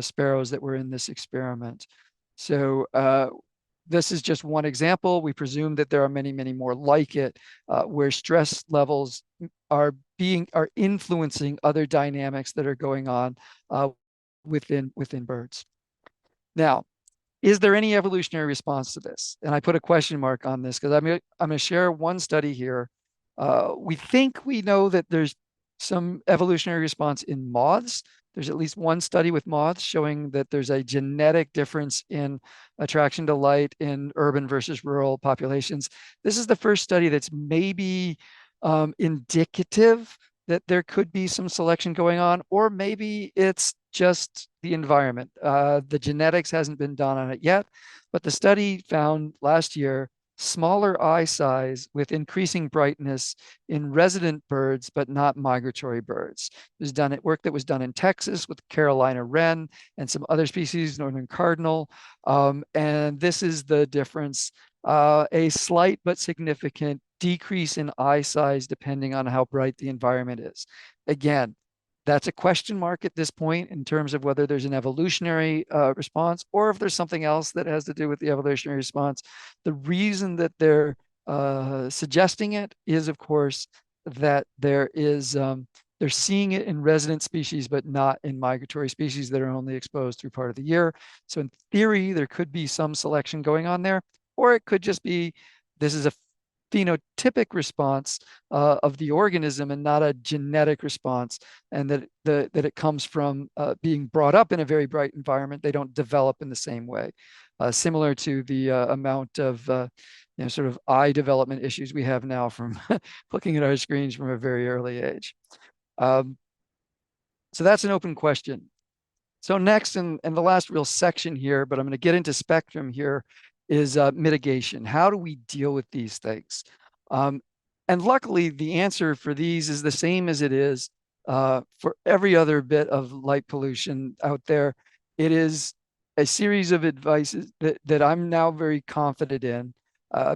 sparrows that were in this experiment. So this is just one example. We presume that there are many, many more like it, where stress levels are influencing other dynamics that are going on within birds. Now, is there any evolutionary response to this? And I put a question mark on this because I'm going to share one study here. We think we know that there's some evolutionary response in moths. There's at least one study with moths showing that there's a genetic difference in attraction to light in urban versus rural populations. This is the first study that's maybe indicative that there could be some selection going on, or maybe it's just the environment. The genetics hasn't been done on it yet, but the study found last year smaller eye size with increasing brightness in resident birds, but not migratory birds. It was done at work that was done in Texas with Carolina wren and some other species, northern cardinal. And this is the difference, a slight but significant decrease in eye size depending on how bright the environment is. Again, that's a question mark at this point in terms of whether there's an evolutionary response or if there's something else that has to do with the evolutionary response. The reason that they're suggesting it is, of course, that they're seeing it in resident species, but not in migratory species that are only exposed through part of the year. So in theory, there could be some selection going on there, or it could just be this is a phenotypic response of the organism and not a genetic response, and that it comes from being brought up in a very bright environment. They don't develop in the same way, similar to the amount of sort of eye development issues we have now from looking at our screens from a very early age. So that's an open question. So next, and the last real section here, but I'm going to get into spectrum here, is mitigation. How do we deal with these things? And luckily, the answer for these is the same as it is for every other bit of light pollution out there. It is a series of advices that I'm now very confident in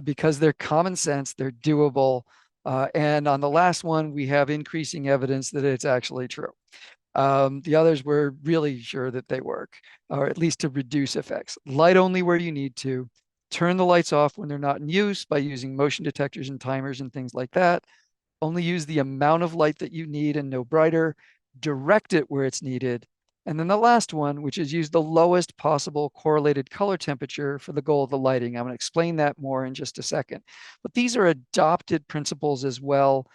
because they're common sense, they're doable. And on the last one, we have increasing evidence that it's actually true. The others we're really sure that they work, or at least to reduce effects. Light only where you need to. Turn the lights off when they're not in use by using motion detectors and timers and things like that. Only use the amount of light that you need and no brighter. Direct it where it's needed. And then the last one, which is use the lowest possible correlated color temperature for the goal of the lighting. I'm going to explain that more in just a second. But these are adopted principles as well.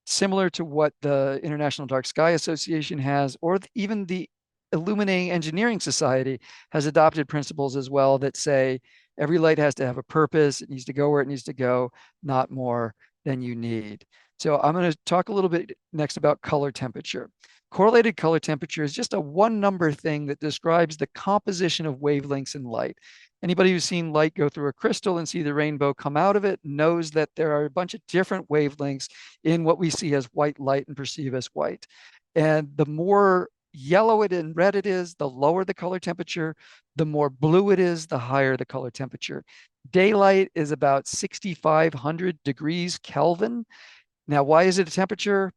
Similar to what the International Dark Sky Association has, or even the Illuminating Engineering Society has adopted principles as well that say every light has to have a purpose. It needs to go where it needs to go, not more than you need. So I'm going to talk a little bit next about color temperature. Correlated color temperature is just a one number thing that describes the composition of wavelengths in light. Anybody who's seen light go through a crystal and see the rainbow come out of it knows that there are a bunch of different wavelengths in what we see as white light and perceive as white. And the more yellow it and red it is, the lower the color temperature. The more blue it is, the higher the color temperature. Daylight is about 6,500 degrees Kelvin. Now, why is it a temperature?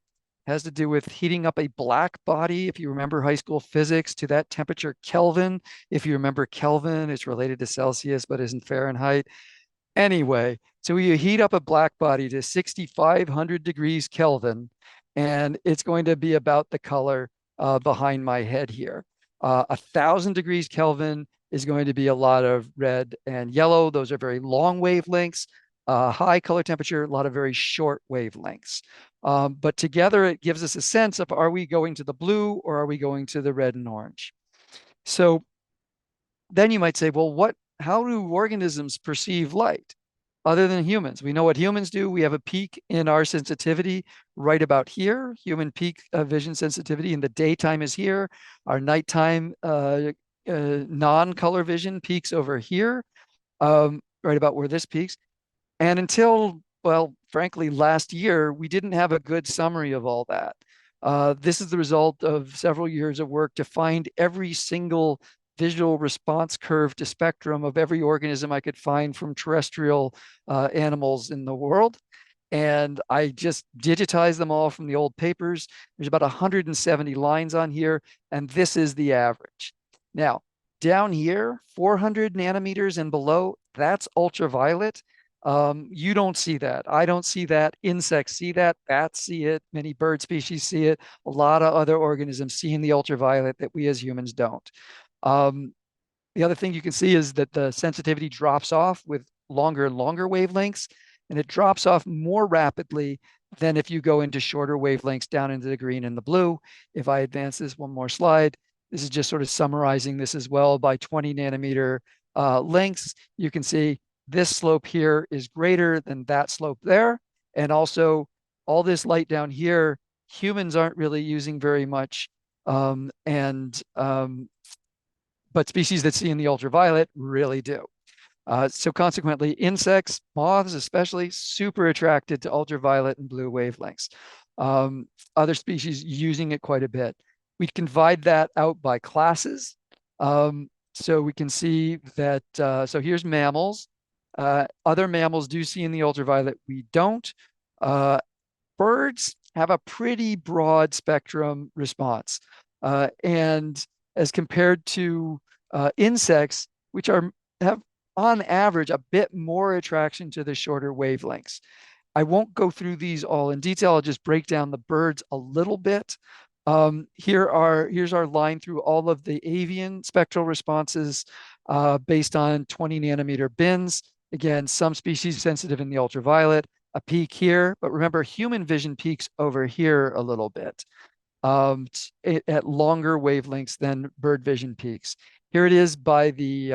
It has to do with heating up a black body. If you remember high school physics, to that temperature Kelvin. If you remember Kelvin, it's related to Celsius, but isn't Fahrenheit. Anyway, so you heat up a black body to 6,500 degrees Kelvin, and it's going to be about the color behind my head here. 1,000 degrees Kelvin is going to be a lot of red and yellow. Those are very long wavelengths. High color temperature, a lot of very short wavelengths. But together it gives us a sense of, are we going to the blue or are we going to the red and orange? So then you might say, well, how do organisms perceive light other than humans? We know what humans do. We have a peak in our sensitivity right about here. Human peak vision sensitivity in the daytime is here. Our nighttime non-color vision peaks over here, right about where this peaks. And until, well, frankly, last year, we didn't have a good summary of all that. This is the result of several years of work to find every single visual response curve to spectrum of every organism I could find from terrestrial animals in the world. And I just digitized them all from the old papers. There's about 170 lines on here, and this is the average. Now, down here, 400 nanometers and below, that's ultraviolet. You don't see that. I don't see that. Insects see that. Bats see it. Many bird species see it. A lot of other organisms see in the ultraviolet that we as humans don't. The other thing you can see is that the sensitivity drops off with longer and longer wavelengths, and it drops off more rapidly than if you go into shorter wavelengths down into the green and the blue. If I advance this one more slide, this is just sort of summarizing this as well by 20 nanometer lengths. You can see this slope here is greater than that slope there. And also all this light down here, humans aren't really using very much. But species that see in the ultraviolet really do. So consequently, insects, moths especially, super attracted to ultraviolet and blue wavelengths. Other species using it quite a bit. We can divide that out by classes. So we can see that, so here's mammals. Other mammals do see in the ultraviolet, we don't. Uh, Birds have a pretty broad spectrum response. And as compared to insects, which have on average a bit more attraction to the shorter wavelengths. I won't go through these all in detail. I'll just break down the birds a little bit. Here's our line through all of the avian spectral responses based on 20 nanometer bins. Again, some species sensitive in the ultraviolet, a peak here, but remember human vision peaks over here a little bit at longer wavelengths than bird vision peaks. Here it is by the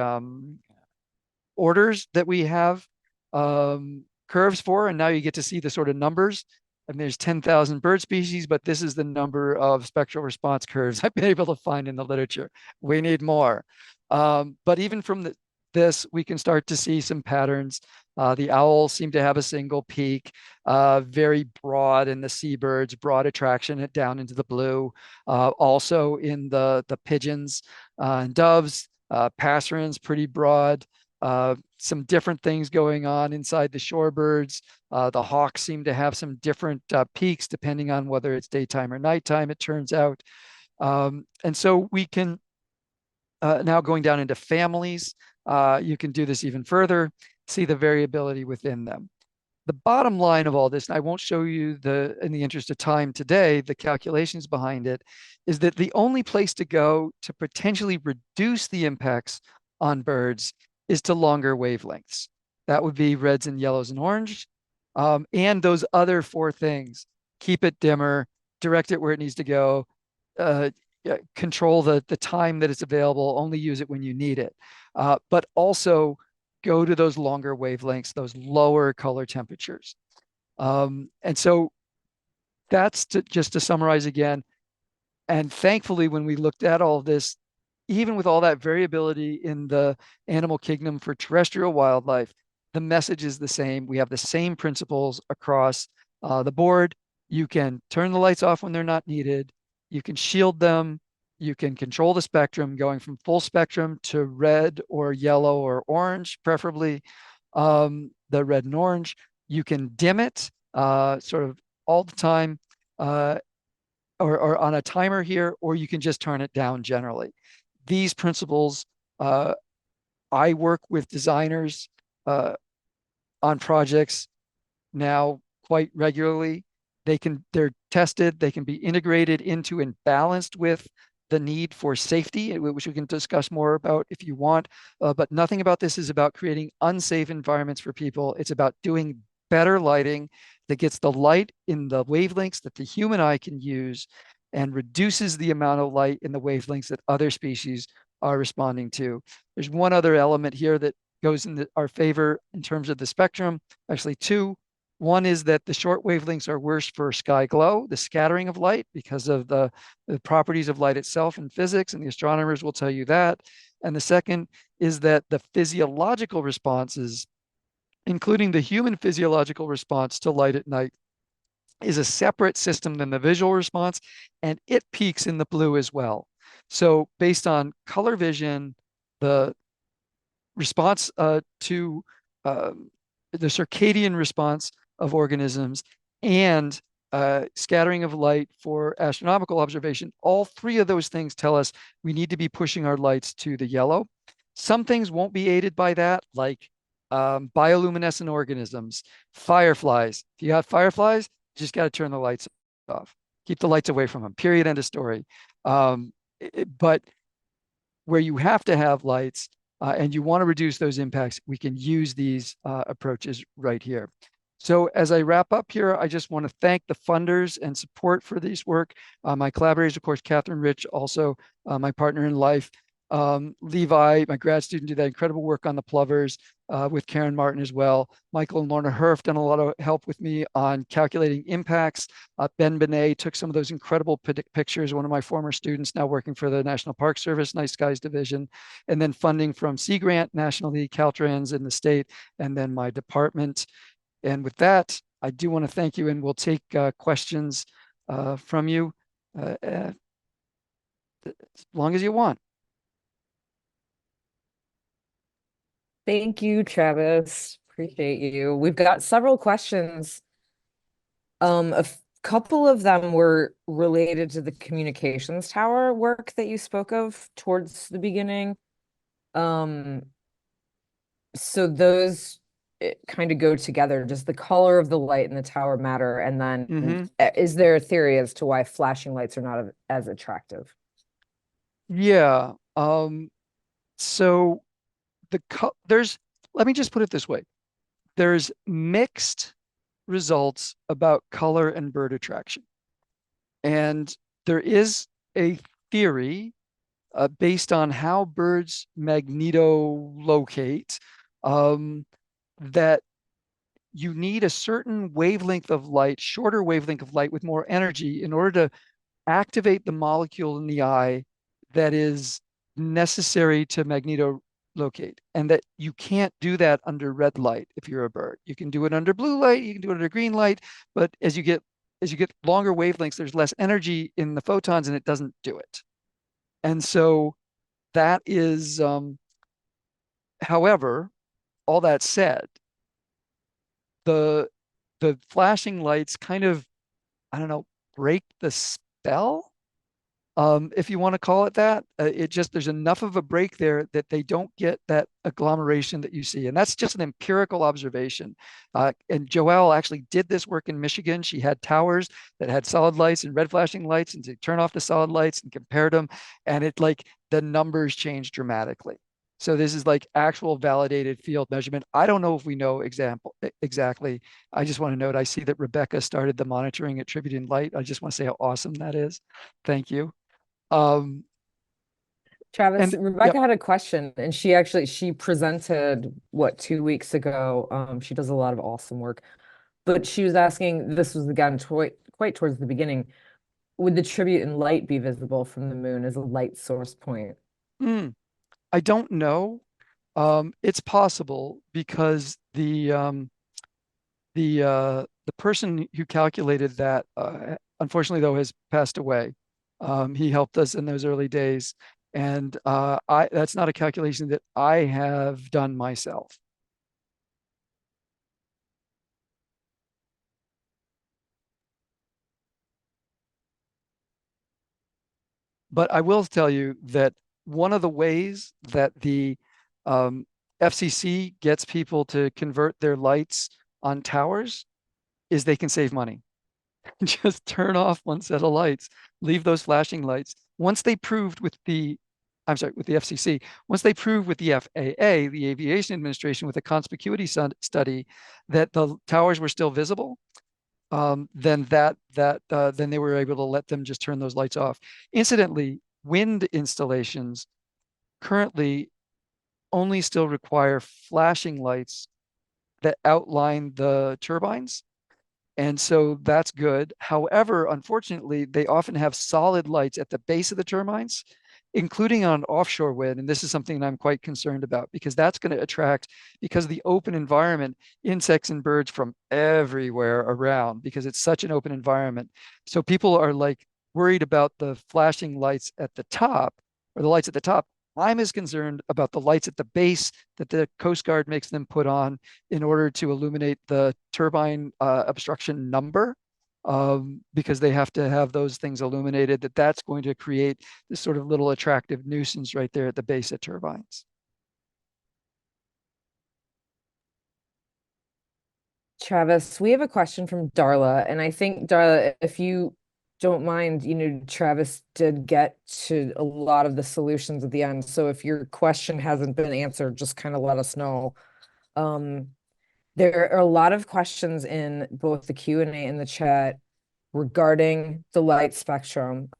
orders that we have curves for, and now you get to see the sort of numbers. And there's 10,000 bird species, but this is the number of spectral response curves I've been able to find in the literature. We need more. But even from this, we can start to see some patterns. The owls seem to have a single peak, very broad in the seabirds, broad attraction down into the blue. Also in the pigeons and doves, passerines, pretty broad. Some different things going on inside the shorebirds. The hawks seem to have some different peaks depending on whether it's daytime or nighttime, it turns out. And so we can, now going down into families, you can do this even further, see the variability within them. The bottom line of all this, and I won't show you in the interest of time today, the calculations behind it, is that the only place to go to potentially reduce the impacts on birds is to longer wavelengths. That would be reds and yellows and orange. And those other four things: keep it dimmer, direct it where it needs to go, control the time that it's available, only use it when you need it. But also go to those longer wavelengths, those lower color temperatures. And so that's just to summarize again. And thankfully, when we looked at all of this, even with all that variability in the animal kingdom for terrestrial wildlife, the message is the same. We have the same principles across the board. You can turn the lights off when they're not needed. You can shield them. You can control the spectrum going from full spectrum to red or yellow or orange, preferably the red and orange. You can dim it sort of all the time or on a timer here, or you can just turn it down generally. These principles, I work with designers on projects now quite regularly. They're tested, they can be integrated into and balanced with the need for safety, which we can discuss more about if you want. But nothing about this is about creating unsafe environments for people. It's about doing better lighting that gets the light in the wavelengths that the human eye can use and reduces the amount of light in the wavelengths that other species are responding to. There's one other element here that goes in our favor in terms of the spectrum, actually two. One is that the short wavelengths are worse for sky glow, the scattering of light, because of the properties of light itself in physics, and the astronomers will tell you that. And the second is that the physiological responses, including the human physiological response to light at night, is a separate system than the visual response, and it peaks in the blue as well. So based on color vision, the response to the circadian response of organisms and scattering of light for astronomical observation, all three of those things tell us we need to be pushing our lights to the yellow. Some things won't be aided by that, like bioluminescent organisms, fireflies. If you have fireflies, you just got to turn the lights off. Keep the lights away from them, period, end of story. But where you have to have lights and you want to reduce those impacts, we can use these approaches right here. So as I wrap up here, I just want to thank the funders and support for this work. My collaborators, of course, Catherine Rich, also my partner in life. Levi, my grad student, did that incredible work on the plovers with Karen Martin as well. Michael and Lorna Herf done a lot of help with me on calculating impacts. Ben Benet took some of those incredible pictures. One of my former students now working for the National Park Service, Night Skies Division, and then funding from Sea Grant, nationally, Caltrans in the state, and then my department. And with that, I do want to thank you, and we'll take questions from you as long as you want. Thank you, Travis. Appreciate you. We've got several questions. Couple of them were related to the communications tower work that you spoke of towards the beginning. Um, so those kind of go together. Does the color of the light in the tower matter? And then is there a theory as to why flashing lights are not as attractive? Yeah. So there's, let me just put it this way. There's mixed results about color and bird attraction. And there is a theory based on how birds magnetolocate, that you need a certain wavelength of light, shorter wavelength of light with more energy in order to activate the molecule in the eye that is necessary to magnetolocate, and that you can't do that under red light if you're a bird. You can do it under blue light, you can do it under green light, but as you get longer wavelengths, there's less energy in the photons and it doesn't do it. And so that is, however, all that said, the flashing lights kind of, I don't know, break the spell, if you want to call it that. It just, there's enough of a break there that they don't get that agglomeration that you see. And that's just an empirical observation. And Joelle actually did this work in Michigan. She had towers that had solid lights and red flashing lights, and to turn off the solid lights and compared them. And it, like, the numbers changed dramatically. So this is like actual validated field measurement. I don't know if we know exactly. I just want to note, I see that Rebecca started the monitoring at Tribune Light. I just want to say how awesome that is. Thank you. Um, Travis, and yep. Rebecca had a question, and she presented what 2 weeks ago. She does a lot of awesome work, but she was asking, this was again quite towards the beginning, would the tribute in light be visible from the moon as a light source point? I don't know. It's possible because the person who calculated that, unfortunately though, has passed away. He helped us in those early days, and I that's not a calculation that I have done myself. But I will tell you that one of the ways that the um, FCC gets people to convert their lights on towers is they can save money. Just turn off one set of lights, leave those flashing lights. Once they proved with the, I'm sorry, with the FCC, once they proved with the FAA, the Aviation Administration, with a conspicuity study, that the towers were still visible, then then they were able to let them just turn those lights off. Incidentally, wind installations currently only still require flashing lights that outline the turbines. And so that's good. However, unfortunately, they often have solid lights at the base of the turbines, including on offshore wind. And this is something that I'm quite concerned about, because that's going to attract, because of the open environment, insects and birds from everywhere around, because it's such an open environment. So people are like worried about the flashing lights at the top, or the lights at the top. I'm as concerned about the lights at the base that the Coast Guard makes them put on in order to illuminate the turbine obstruction number, because they have to have those things illuminated, that's going to create this sort of little attractive nuisance right there at the base of turbines. Travis, we have a question from Darla, and I think, Darla, if you don't mind, Travis did get to a lot of the solutions at the end. So if your question hasn't been answered, just kind of let us know. There are a lot of questions in both the Q&A and the chat regarding the light spectrum.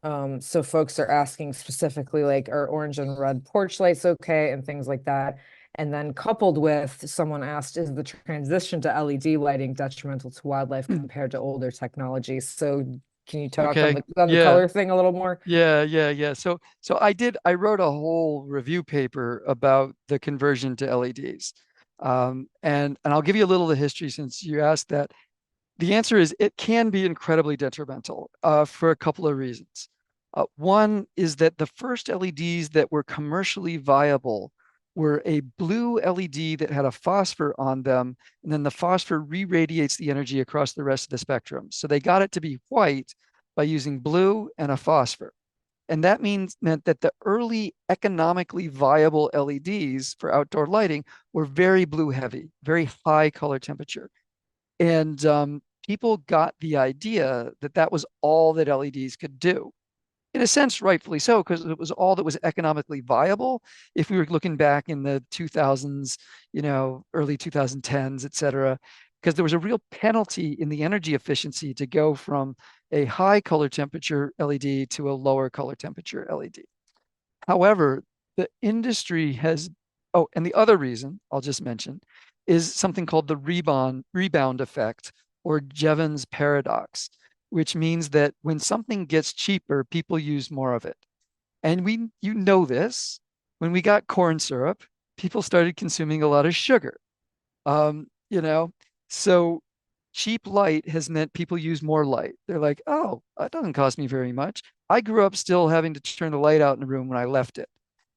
So folks are asking specifically, like, are orange and red porch lights okay, and things like that. And then coupled with, someone asked, is the transition to LED lighting detrimental to wildlife Hmm. compared to older technologies? So can you talk on Okay. the Yeah. color thing a little more? Yeah. So I wrote a whole review paper about the conversion to LEDs. And I'll give you a little of the history since you asked that. The answer is it can be incredibly detrimental for a couple of reasons. One is that the first LEDs that were commercially viable were a blue LED that had a phosphor on them, and then the phosphor re-radiates the energy across the rest of the spectrum. So they got it to be white by using blue and a phosphor. And that meant that the early economically viable LEDs for outdoor lighting were very blue heavy, very high color temperature. And people got the idea that that was all that LEDs could do. In a sense, rightfully so, because it was all that was economically viable. If we were looking back in the 2000s, early 2010s, et cetera, because there was a real penalty in the energy efficiency to go from a high color temperature LED to a lower color temperature LED. However, the industry has, oh, and the other reason I'll just mention is something called the rebound effect or Jevons paradox, which means that when something gets cheaper, people use more of it. And you know this, when we got corn syrup, people started consuming a lot of sugar. Um, you know, so cheap light has meant people use more light. They're like, oh, it doesn't cost me very much. I grew up still having to turn the light out in the room when I left it.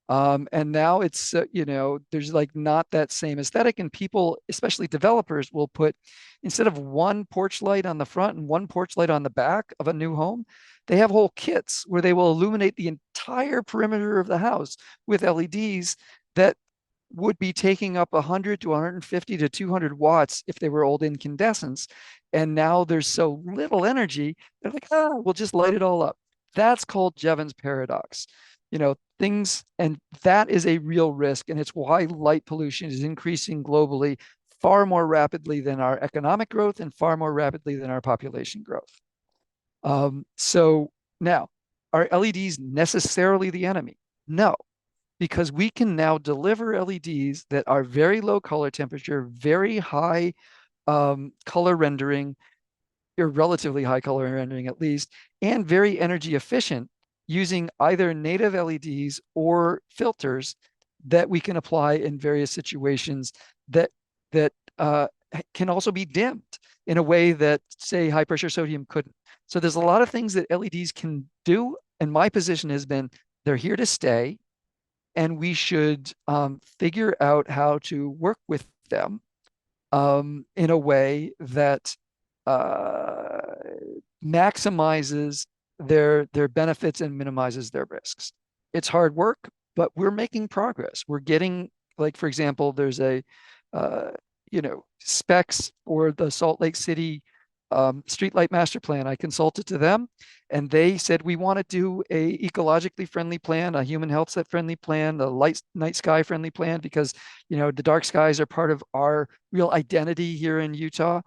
And now it's, there's like not that same aesthetic. And people, especially developers, will put, instead of one porch light on the front and one porch light on the back of a new home, they have whole kits where they will illuminate the entire perimeter of the house with LEDs that would be taking up 100 to 150 to 200 watts if they were old incandescents. And now there's so little energy, they're like, we'll just light it all up. That's called Jevons paradox. Things, and that is a real risk. And it's why light pollution is increasing globally far more rapidly than our economic growth and far more rapidly than our population growth. So now, are LEDs necessarily the enemy? No, because we can now deliver LEDs that are very low color temperature, very high color rendering, or relatively high color rendering at least, and very energy efficient using either native LEDs or filters that we can apply in various situations that can also be dimmed in a way that, say, high pressure sodium couldn't. So there's a lot of things that LEDs can do, and my position has been they're here to stay, and we should figure out how to work with them in a way that uh, maximizes their benefits and minimizes their risks. It's hard work, but we're making progress. We're getting, like, for example, there's a uh, specs for the Salt Lake City streetlight master plan. I consulted to them, and they said we want to do a ecologically friendly plan, a human health set friendly plan, a light night sky friendly plan, because the dark skies are part of our real identity here in Utah.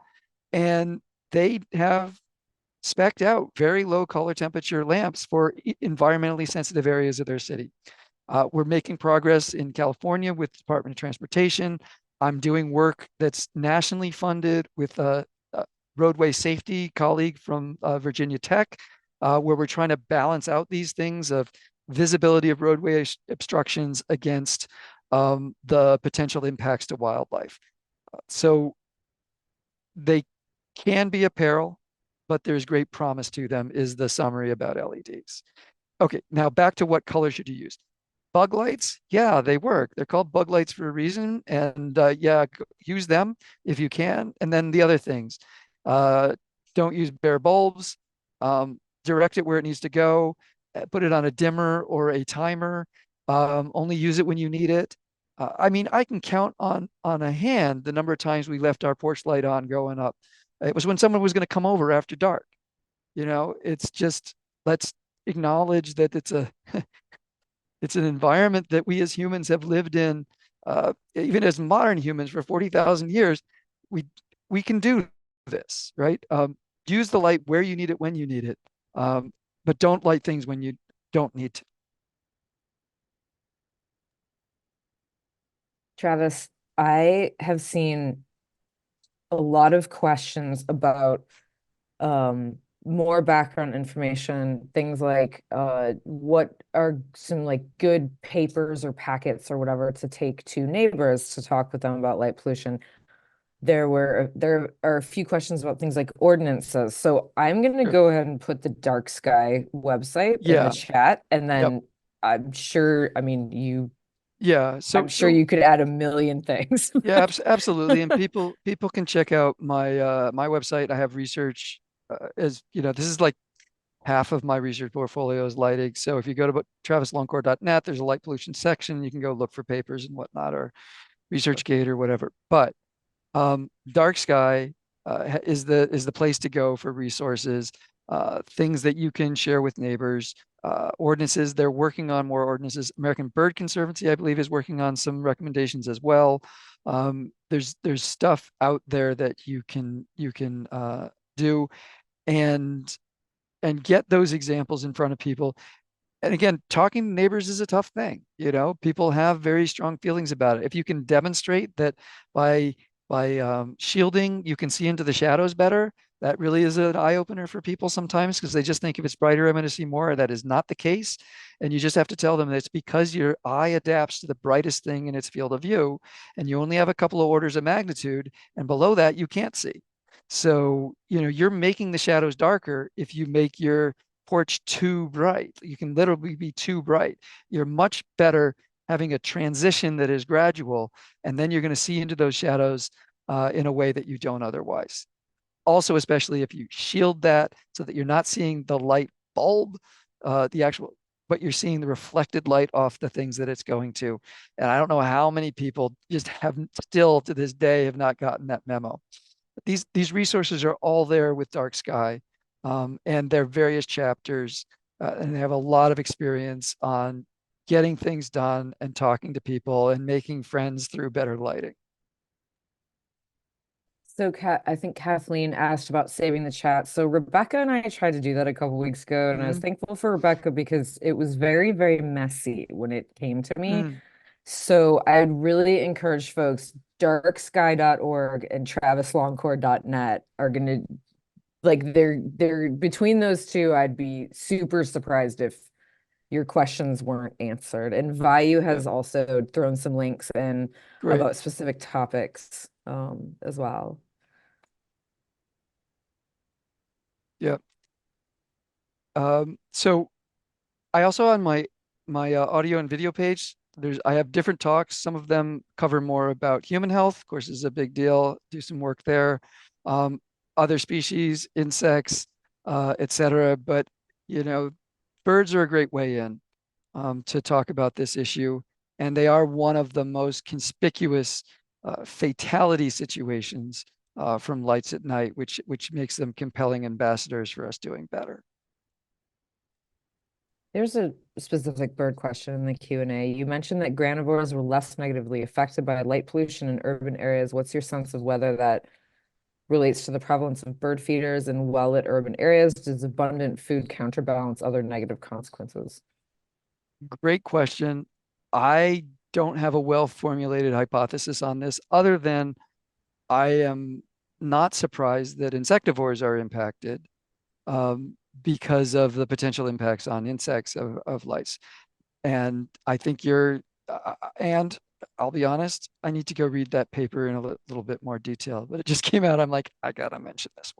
And they have spec'd out very low color temperature lamps for environmentally sensitive areas of their city. We're making progress in California with the Department of Transportation. I'm doing work that's nationally funded with a roadway safety colleague from Virginia Tech, where we're trying to balance out these things of visibility of roadway obstructions against the potential impacts to wildlife. So they can be a peril, but there's great promise to them, is the summary about LEDs. Okay, now back to what color should you use? Bug lights, yeah, they work. They're called bug lights for a reason. And yeah, use them if you can. And then the other things, uh, don't use bare bulbs, direct it where it needs to go, put it on a dimmer or a timer, only use it when you need it. I mean, I can count on a hand the number of times we left our porch light on growing up. It was when someone was going to come over after dark. It's just, let's acknowledge that it's an environment that we as humans have lived in, even as modern humans for 40,000 years. We we can do this, right? use the light where you need it, when you need it, but don't light things when you don't need to. Travis, I have seen a lot of questions about more background information, things like what are some like good papers or packets or whatever to take to neighbors to talk with them about light pollution. There are a few questions about things like ordinances. So I'm going to Sure. go ahead and put the Dark Sky website in the Yeah. chat, and Yep. then I'm sure, I mean, Yeah. I'm sure you could add a million things. Yeah, absolutely. And people can check out my website. I have research as this is like half of my research portfolio is lighting. So if you go to travislongcore.net, there's a light pollution section. You can go look for papers and whatnot, or ResearchGate or whatever. But Dark Sky is the place to go for resources, things that you can share with neighbors, ordinances. They're working on more ordinances. American Bird Conservancy, I believe, is working on some recommendations as well. There's stuff out there that you can do and get those examples in front of people. And again, talking to neighbors is a tough thing. People have very strong feelings about it. If you can demonstrate that by shielding, you can see into the shadows better, that really is an eye opener for people sometimes, because they just think if it's brighter, I'm going to see more. That is not the case. And you just have to tell them that it's because your eye adapts to the brightest thing in its field of view, and you only have a couple of orders of magnitude, and below that, you can't see. So, you're making the shadows darker if you make your porch too bright. You can literally be too bright. You're much better having a transition that is gradual, and then you're going to see into those shadows in a way that you don't otherwise. Also, especially if you shield that so that you're not seeing the light bulb, the actual, but you're seeing the reflected light off the things that it's going to. And I don't know how many people just have still to this day have not gotten that memo. These resources are all there with Dark Sky, and they're various chapters, and they have a lot of experience on getting things done and talking to people and making friends through better lighting. So, I think Kathleen asked about saving the chat. So, Rebecca and I tried to do that a couple weeks ago, and I was Mm-hmm. thankful for Rebecca because it was very, very messy when it came to me. Mm, So, I'd really encourage folks, darksky.org and travislongcore.net are going to like they're between those two. I'd be super surprised if your questions weren't answered. And Vayu yeah, has also thrown some links in great. about specific topics as well. Yeah. So I also on my audio and video page, I have different talks. Some of them cover more about human health. Of course, this is a big deal. Do some work there. Um, Other species, insects, etc. But you know, birds are a great way in to talk about this issue, and they are one of the most conspicuous fatality situations from lights at night, which makes them compelling ambassadors for us doing better. There's a specific bird question in the Q&A. You mentioned that granivores were less negatively affected by light pollution in urban areas. What's your sense of whether that relates to the prevalence of bird feeders in well-lit urban areas? Does abundant food counterbalance other negative consequences? Great question. I don't have a well-formulated hypothesis on this, other than I am not surprised that insectivores are impacted because of the potential impacts on insects of lice. And I think and I'll be honest, I need to go read that paper in a little bit more detail, but it just came out. I'm like, I gotta mention this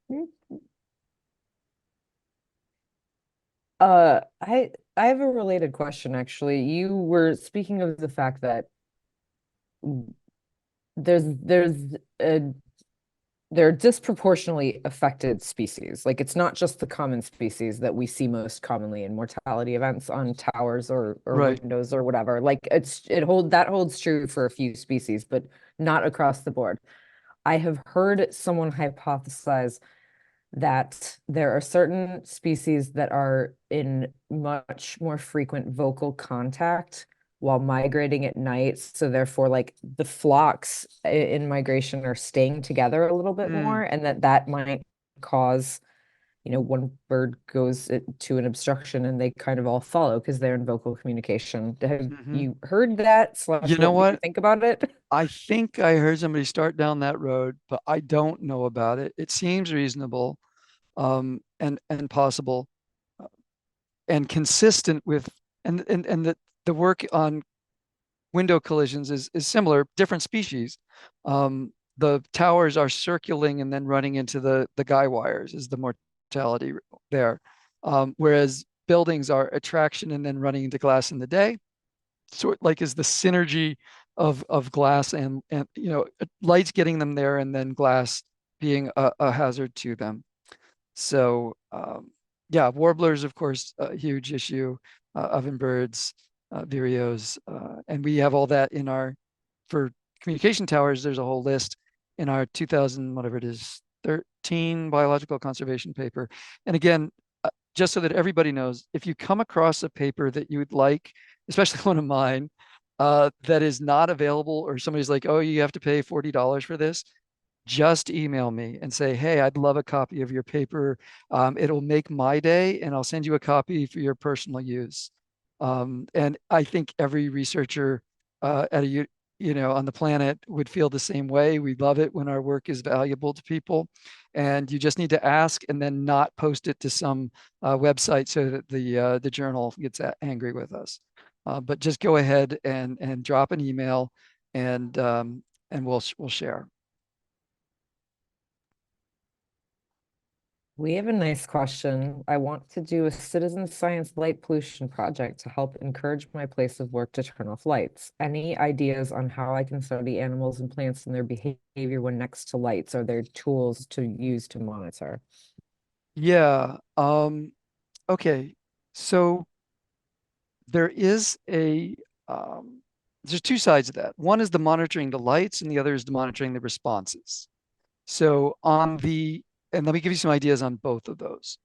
one. I have a related question actually. You were speaking of the fact that there's a they're disproportionately affected species. Like it's not just the common species that we see most commonly in mortality events on towers or Right. windows or whatever. Like that holds true for a few species, but not across the board. I have heard someone hypothesize that there are certain species that are in much more frequent vocal contact while migrating at night. So therefore, like the flocks in migration are staying together a little bit Mm, more, and that might cause, one bird goes to an obstruction and they kind of all follow because they're in vocal communication. Have mhm. you heard that? Slash, You know what do you what? think about it? I think I heard somebody start down that road, but I don't know about it. It seems reasonable, and possible, uh, and consistent with, and the work on window collisions is similar, different species. The towers are circling and then running into the guy wires is the mortality there. Whereas buildings are attraction and then running into glass in the day. Sort like is the synergy of glass and lights getting them there and then glass being a hazard to them. So yeah, warblers, of course, a huge issue, ovenbirds, vireos, and we have all that in our, for communication towers, there's a whole list in our 2000, whatever it is, 13 biological conservation paper. And again, just so that everybody knows, if you come across a paper that you would like, especially one of mine, that is not available, or somebody's like, oh, you have to pay $40 for this, just email me and say, hey, I'd love a copy of your paper. It'll make my day, and I'll send you a copy for your personal use. And I think every researcher at on the planet would feel the same way. We love it when our work is valuable to people, and you just need to ask and then not post it to some website so that the journal gets angry with us. But just go ahead and drop an email, and we'll share. We have a nice question. I want to do a citizen science light pollution project to help encourage my place of work to turn off lights. Any ideas on how I can study animals and plants and their behavior when next to lights? Are there tools to use to monitor? Yeah. Okay. So there is um, there's two sides of that. One is the monitoring the lights, and the other is the monitoring the responses. So and let me give you some ideas on both of those.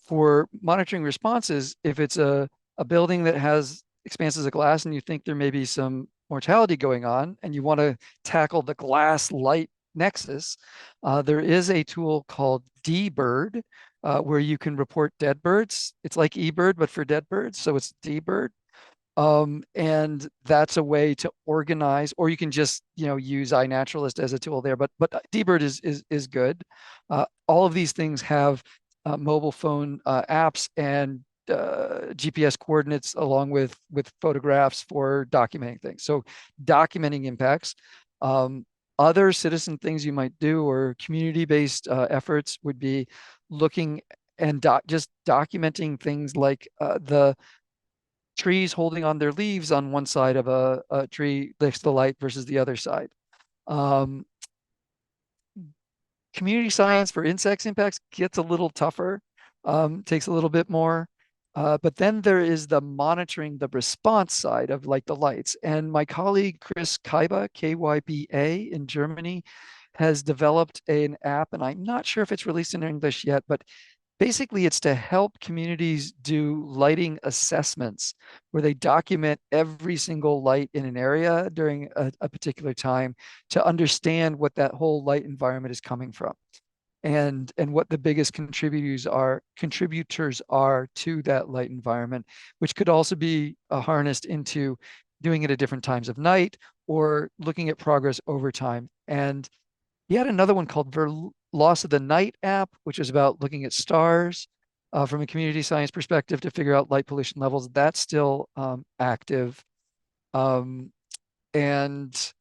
For monitoring responses, if it's a building that has expanses of glass and you think there may be some mortality going on and you want to tackle the glass light nexus, there is a tool called dBird, where you can report dead birds. It's like eBird, but for dead birds. So it's dBird. And that's a way to organize, or you can just use iNaturalist as a tool there. But dBird is good. All of these things have mobile phone apps and GPS coordinates along with photographs for documenting things. So documenting impacts. Other citizen things you might do, or community-based efforts, would be looking and just documenting things like the trees holding on their leaves on one side of a tree next to the light versus the other side. Um, Community science for insects impacts gets a little tougher, takes a little bit more. But then there is the monitoring the response side of like the lights. And my colleague Chris Kyba, Kyba in Germany, has developed an app, and I'm not sure if it's released in English yet, but basically, it's to help communities do lighting assessments where they document every single light in an area during a particular time to understand what that whole light environment is coming from, and what the biggest contributors are to that light environment, which could also be harnessed into doing it at different times of night or looking at progress over time. And he had another one called Loss of the Night app, which is about looking at stars from a community science perspective to figure out light pollution levels. That's still active. Um, and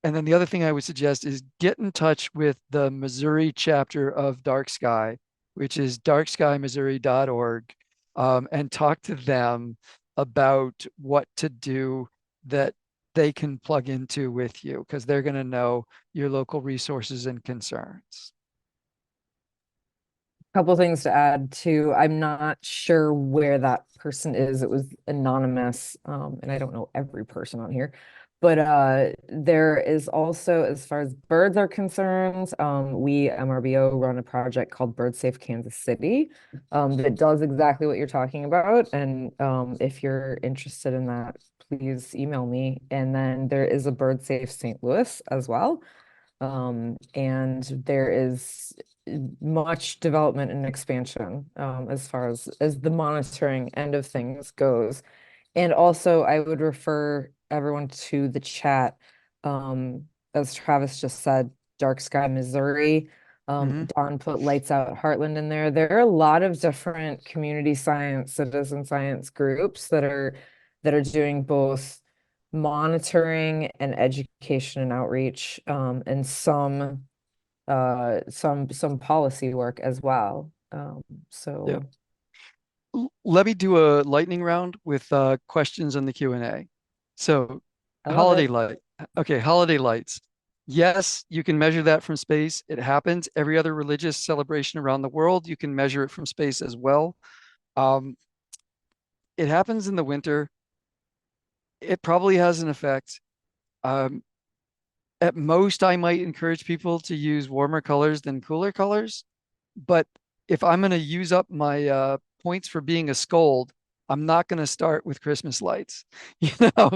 and then the other thing I would suggest is get in touch with the Missouri chapter of Dark Sky, which is darkskymissouri.org, and talk to them about what to do that they can plug into with you, because they're going to know your local resources and concerns. Couple things to add too. I'm not sure where that person is. It was anonymous, and I don't know every person on here, But there is also, as far as birds are concerned, we MRBO run a project called Bird Safe Kansas City that does exactly what you're talking about. And if you're interested in that, please email me. And then there is a Bird Safe St. Louis as well. And there is much development and expansion as far as the monitoring end of things goes. And also, I would refer everyone to the chat. As Travis just said, Dark Sky, Missouri. Hmm. Don put Lights Out Heartland in there. There are a lot of different community science, citizen science groups that are doing both monitoring and education and outreach, and some policy work as well. Yeah. So Let me do a lightning round with questions on the Q&A. So, I love holiday it. light. Okay, holiday lights. Yes, you can measure that from space. It happens. Every other religious celebration around the world, you can measure it from space as well. Um, it happens in the winter. It probably has an effect. Um, at most, I might encourage people to use warmer colors than cooler colors. But if I'm going to use up my points for being a scold, I'm not going to start with Christmas lights. You know,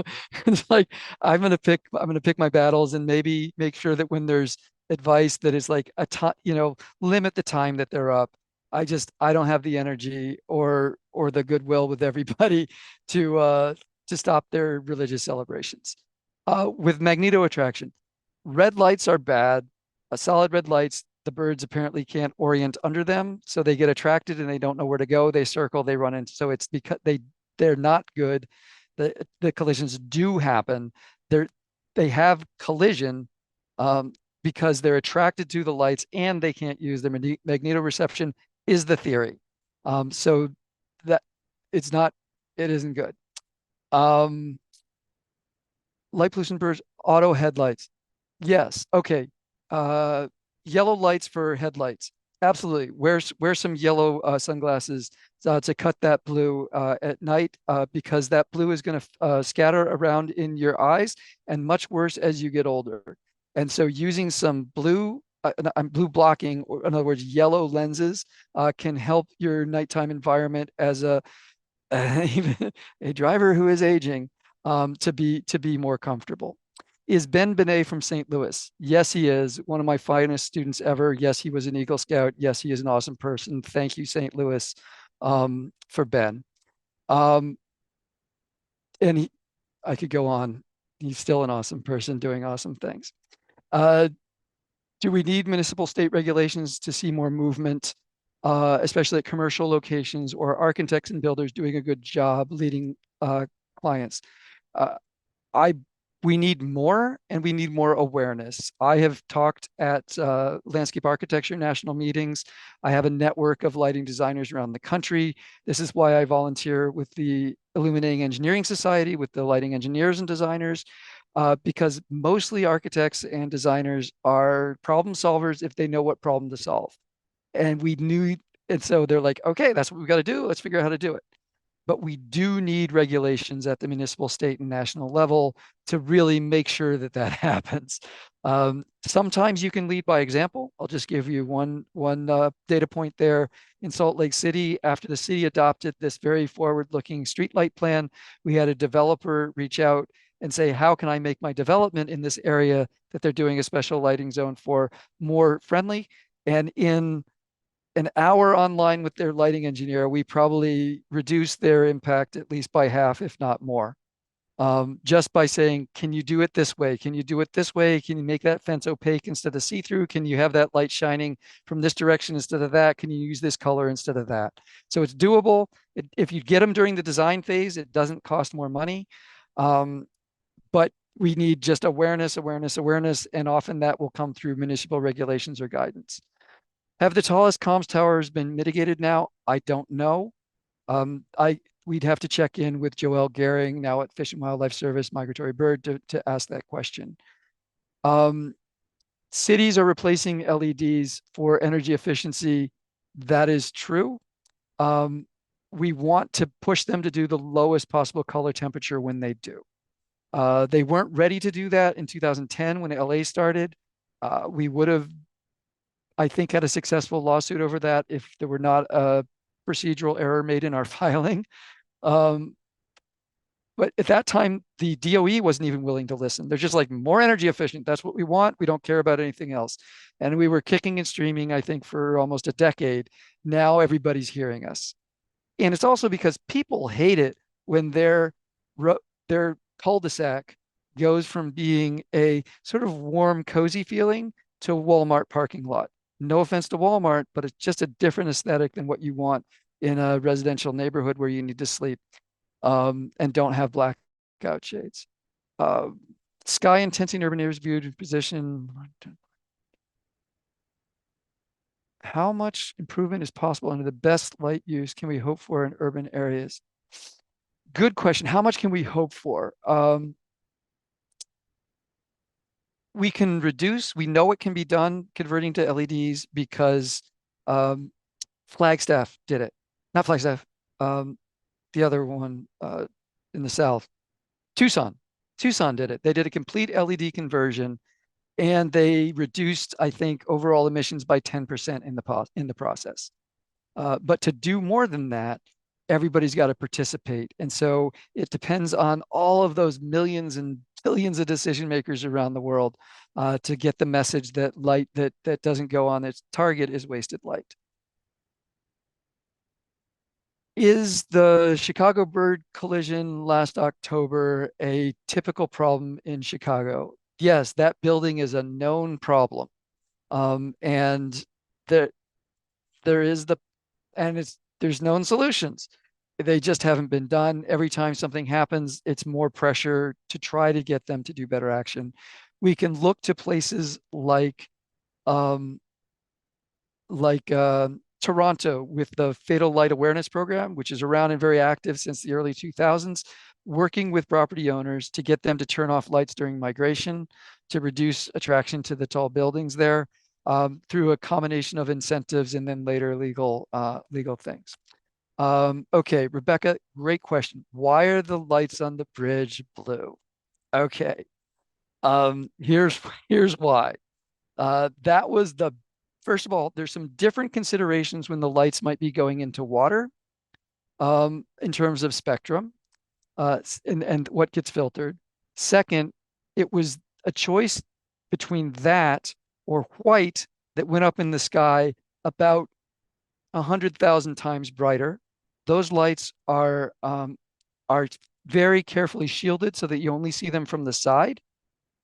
it's like I'm going to pick my battles and maybe make sure that when there's advice that is like a time, limit the time that they're up. I don't have the energy or the goodwill with everybody to stop their religious celebrations. With magneto attraction, red lights are bad. Solid red lights, the birds apparently can't orient under them, so they get attracted and they don't know where to go. They circle, they run into. So it's because they're not good. The collisions do happen. They're they have collision um, because they're attracted to the lights and they can't use their magnetoreception is the theory. So that it's not it isn't good. Um, Light pollution birds, auto headlights. Yes. Okay. Uh, Yellow lights for headlights. Absolutely. Wear some yellow sunglasses to cut that blue at night because that blue is going to scatter around in your eyes and much worse as you get older. And so using some blue blocking, or in other words, yellow lenses can help your nighttime environment as even a driver who is aging to be more comfortable. Is Ben Benet from St. Louis? Yes, he is. One of my finest students ever. Yes, he was an Eagle Scout. Yes, he is an awesome person. Thank you, St. Louis, for Ben. Um, and I could go on. He's still an awesome person doing awesome things. Uh, do we need municipal state regulations to see more movement, especially at commercial locations, or architects and builders doing a good job leading clients? Uh, I We need more and we need more awareness. I have talked at landscape architecture national meetings. I have a network of lighting designers around the country. This is why I volunteer with the Illuminating Engineering Society with the lighting engineers and designers, because mostly architects and designers are problem solvers if they know what problem to solve. And we knew, and so they're like, okay, that's what we got to do. Let's figure out how to do it. But we do need regulations at the municipal, state, and national level to really make sure that that happens. Sometimes you can lead by example. I'll just give you one data point there. In Salt Lake City, after the city adopted this very forward-looking streetlight plan, we had a developer reach out and say, how can I make my development in this area that they're doing a special lighting zone for more friendly? And in an hour online with their lighting engineer, we probably reduced their impact at least by half, if not more. Just by saying, can you do it this way? Can you do it this way? Can you make that fence opaque instead of see-through? Can you have that light shining from this direction instead of that? Can you use this color instead of that? So it's doable. If you get them during the design phase, it doesn't cost more money. Um, but we need just awareness, awareness, awareness, and often that will come through municipal regulations or guidance. Have the tallest comms towers been mitigated now? I don't know. We'd have to check in with Joelle Gehring now at Fish and Wildlife Service, Migratory Bird, to ask that question. Cities are replacing LEDs for energy efficiency. That is true. We want to push them to do the lowest possible color temperature when they do. They weren't ready to do that in 2010 when LA started. We would have, I think, had a successful lawsuit over that if there were not a procedural error made in our filing. Um, but at that time, the DOE wasn't even willing to listen. They're just like, more energy efficient. That's what we want. We don't care about anything else. And we were kicking and streaming, I think, for almost a decade. Now everybody's hearing us. And it's also because people hate it when their cul-de-sac goes from being a sort of warm, cozy feeling to a Walmart parking lot. No offense to Walmart, but it's just a different aesthetic than what you want in a residential neighborhood where you need to sleep, and don't have blackout shades. Uh, Sky intensity in urban areas viewed in position. How much improvement is possible under the best light use can we hope for in urban areas? Good question. How much can we hope for? We can reduce, we know it can be done converting to LEDs because um, Flagstaff did it. Not Flagstaff, the other one in the South, Tucson. Tucson did it. They did a complete LED conversion and they reduced, I think, overall emissions by 10% in the process. But to do more than that, everybody's got to participate. And so it depends on all of those millions and billions of decision makers around the world to get the message that light that doesn't go on its target is wasted light. Is the Chicago bird collision last October a typical problem in Chicago? Yes, that building is a known problem. And there, there is the and there's known solutions. They just haven't been done. Every time something happens, it's more pressure to try to get them to do better action. We can look to places um, like Toronto with the Fatal Light Awareness Program, which is around and very active since the early 2000s, working with property owners to get them to turn off lights during migration to reduce attraction to the tall buildings there, through a combination of incentives and then later legal things. Okay, Rebecca, great question. Why are the lights on the bridge blue? Okay, here's why. That was the First of all, there's some different considerations when the lights might be going into water, in terms of spectrum, and what gets filtered. Second, it was a choice between that or white that went up in the sky about 100,000 times brighter. Those lights are very carefully shielded so that you only see them from the side.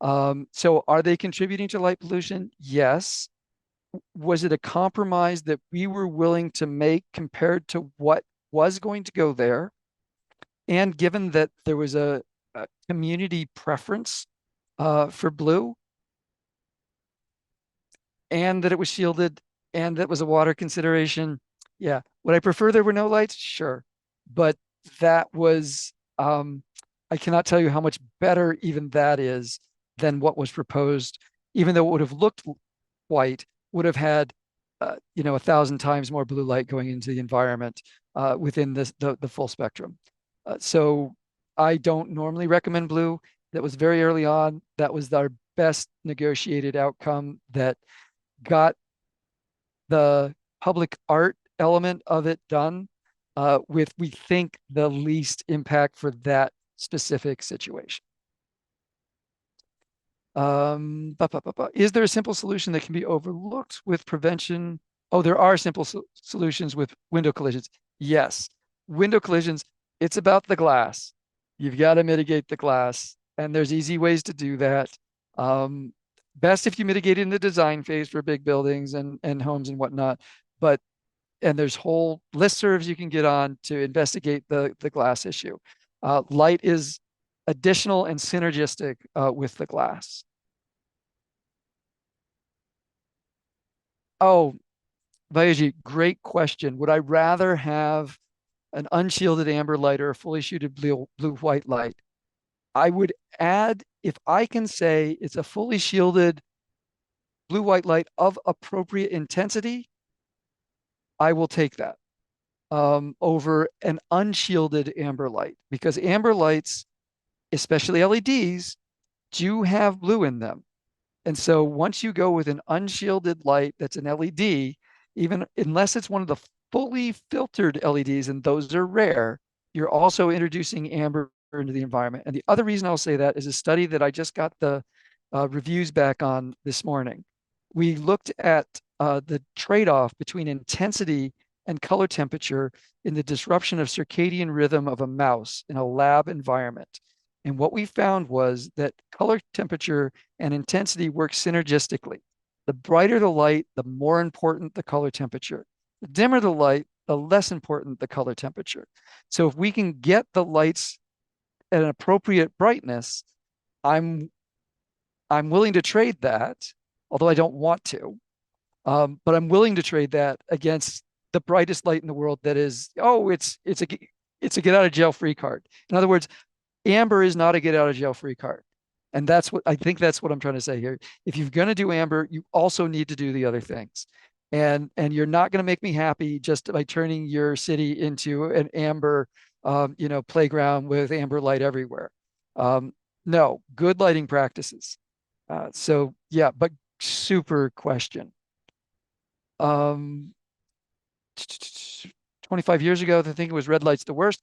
So are they contributing to light pollution? Yes. Was it a compromise that we were willing to make compared to what was going to go there? And given that there was a community preference for blue, and that it was shielded, and that was a water consideration, yeah. Would I prefer there were no lights? Sure. But that was, I cannot tell you how much better even that is than what was proposed, even though it would have looked white, would have had, 1,000 times more blue light going into the environment within the full spectrum. So I don't normally recommend blue. That was very early on. That was our best negotiated outcome that got the public art element of it done with, we think, the least impact for that specific situation. Is there a simple solution that can be overlooked with prevention? Oh, there are simple solutions with window collisions. Yes, window collisions, it's about the glass. You've got to mitigate the glass, and there's easy ways to do that. Best if you mitigate in the design phase for big buildings and homes and whatnot. And there's whole listservs you can get on to investigate the glass issue. Light is additional and synergistic with the glass. Oh, Vayaji, great question. Would I rather have an unshielded amber light or a fully shielded blue white light? I would add, if I can say it's a fully shielded blue white light of appropriate intensity, I will take that over an unshielded amber light, because amber lights especially LEDs, do have blue in them. And so once you go with an unshielded light that's an LED, even unless it's one of the fully filtered LEDs, and those are rare, you're also introducing amber into the environment. And the other reason I'll say that is a study that I just got the reviews back on this morning. We looked at the trade-off between intensity and color temperature in the disruption of circadian rhythm of a mouse in a lab environment. And what we found was that color temperature and intensity work synergistically. The brighter the light, the more important the color temperature. The dimmer the light, the less important the color temperature. So if we can get the lights at an appropriate brightness, I'm I'm willing to trade that, although I don't want to. But I'm willing to trade that against the brightest light in the world that is, oh, it's a get out of jail free card. In other words, amber is not a get out of jail free card. And that's what I think that's what I'm trying to say here. If you're going to do amber, you also need to do the other things. And you're not going to make me happy just by turning your city into an amber playground with amber light everywhere. Um, no, good lighting practices. So yeah, but super question. Um, 25 years ago, the thing was red light's the worst.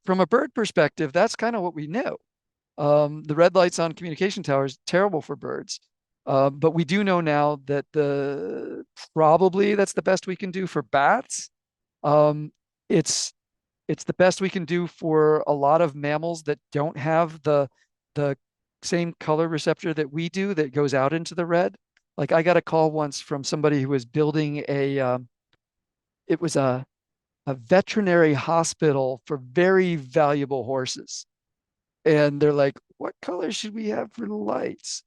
From a bird perspective, that's kind of what we knew. The red lights on communication towers, terrible for birds. But we do know now that probably that's the best we can do for bats. Um, it's it's the best we can do for a lot of mammals that don't have the same color receptor that we do that goes out into the red. Like I got a call once from somebody who was building it was a veterinary hospital for very valuable horses. And they're like, what color should we have for the lights?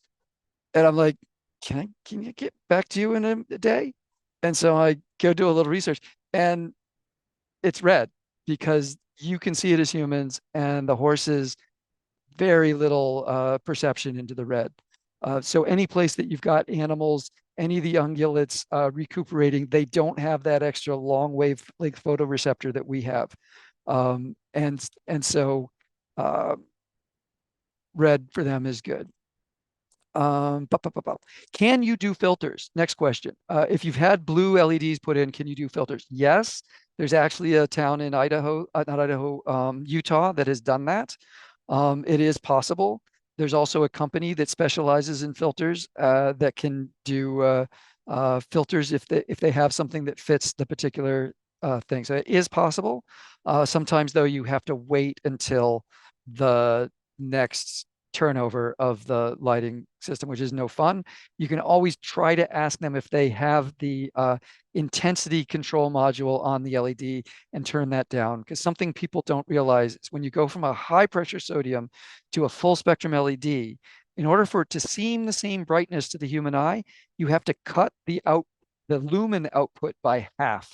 And I'm like, can you get back to you in a day? And so I go do a little research and it's red because you can see it as humans and the horses very little perception into the red. So any place that you've got animals, any of the ungulates recuperating, they don't have that extra long wave like photoreceptor that we have. And so uh, red for them is good. Ba, ba, ba, ba. Can you do filters? Next question. If you've had blue LEDs put in, can you do filters? Yes. There's actually a town in Idaho, not Idaho, Utah that has done that. It is possible. There's also a company that specializes in filters that can do filters if they have something that fits the particular thing. So it is possible. Sometimes though, you have to wait until the next turnover of the lighting system, which is no fun. You can always try to ask them if they have the intensity control module on the LED and turn that down. Because something people don't realize is when you go from a high pressure sodium to a full spectrum LED, in order for it to seem the same brightness to the human eye, you have to cut the lumen output by half.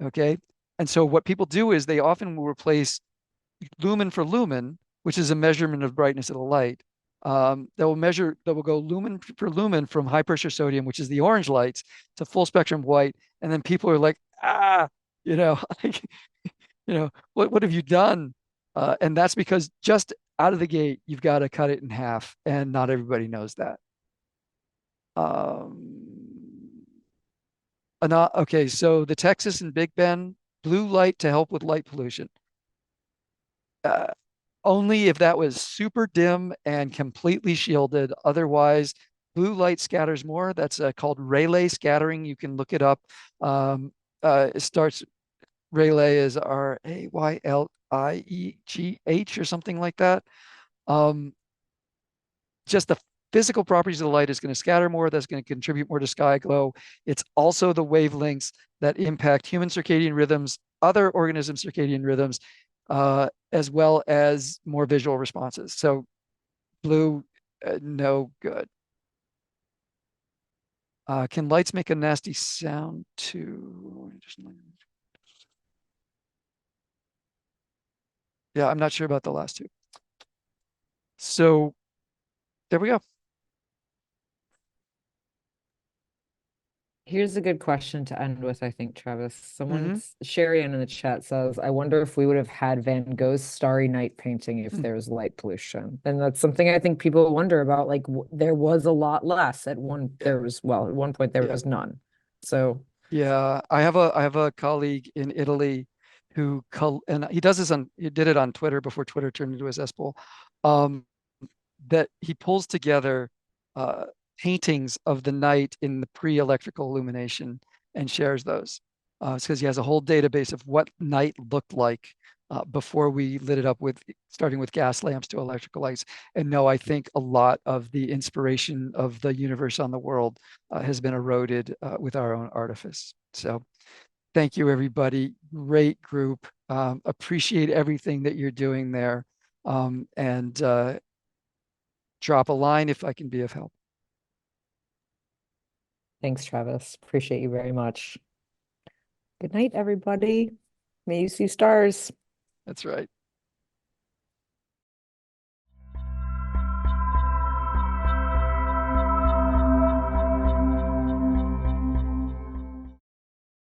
Okay. And so what people do is they often will replace lumen for lumen, which is a measurement of brightness of the light. That will go lumen for lumen from high pressure sodium, which is the orange lights, to full spectrum white. And then people are like, you know, what have you done? And that's because just out of the gate, you've got to cut it in half, and not everybody knows that. Um, okay, so the Texas and Big Bend blue light to help with light pollution. Uh, Only if that was super dim and completely shielded. Otherwise, blue light scatters more. That's called Rayleigh scattering. You can look it up. It starts, Rayleigh is Rayleigh or something like that. Um, just the physical properties of the light is going to scatter more. That's going to contribute more to sky glow. It's also the wavelengths that impact human circadian rhythms, other organism circadian rhythms, as well as more visual responses. So blue, no good. Can lights make a nasty sound too? Yeah, I'm not sure about the last two. So there we go. Here's a good question to end with, I think, Travis. Hmm. Sherry in the chat says, I wonder if we would have had Van Gogh's Starry Night painting if there was light pollution. And that's something I think people wonder about. Like, there was a lot less Yeah. at one point, there Yeah. was none. So, Yeah. I have a colleague in Italy and he did it on Twitter before Twitter turned into a cesspool. Um, that he pulls together uh, paintings of the night in the pre-electrical illumination and shares those. It's because he has a whole database of what night looked like before we lit it up with starting with gas lamps to electrical lights. And no, I think a lot of the inspiration of the universe on the world has been eroded with our own artifice. So thank you, everybody. Great group. Appreciate everything that you're doing there. And drop a line if I can be of help. thanks, Travis. Appreciate you very much. Good night, everybody. May you see stars. That's right.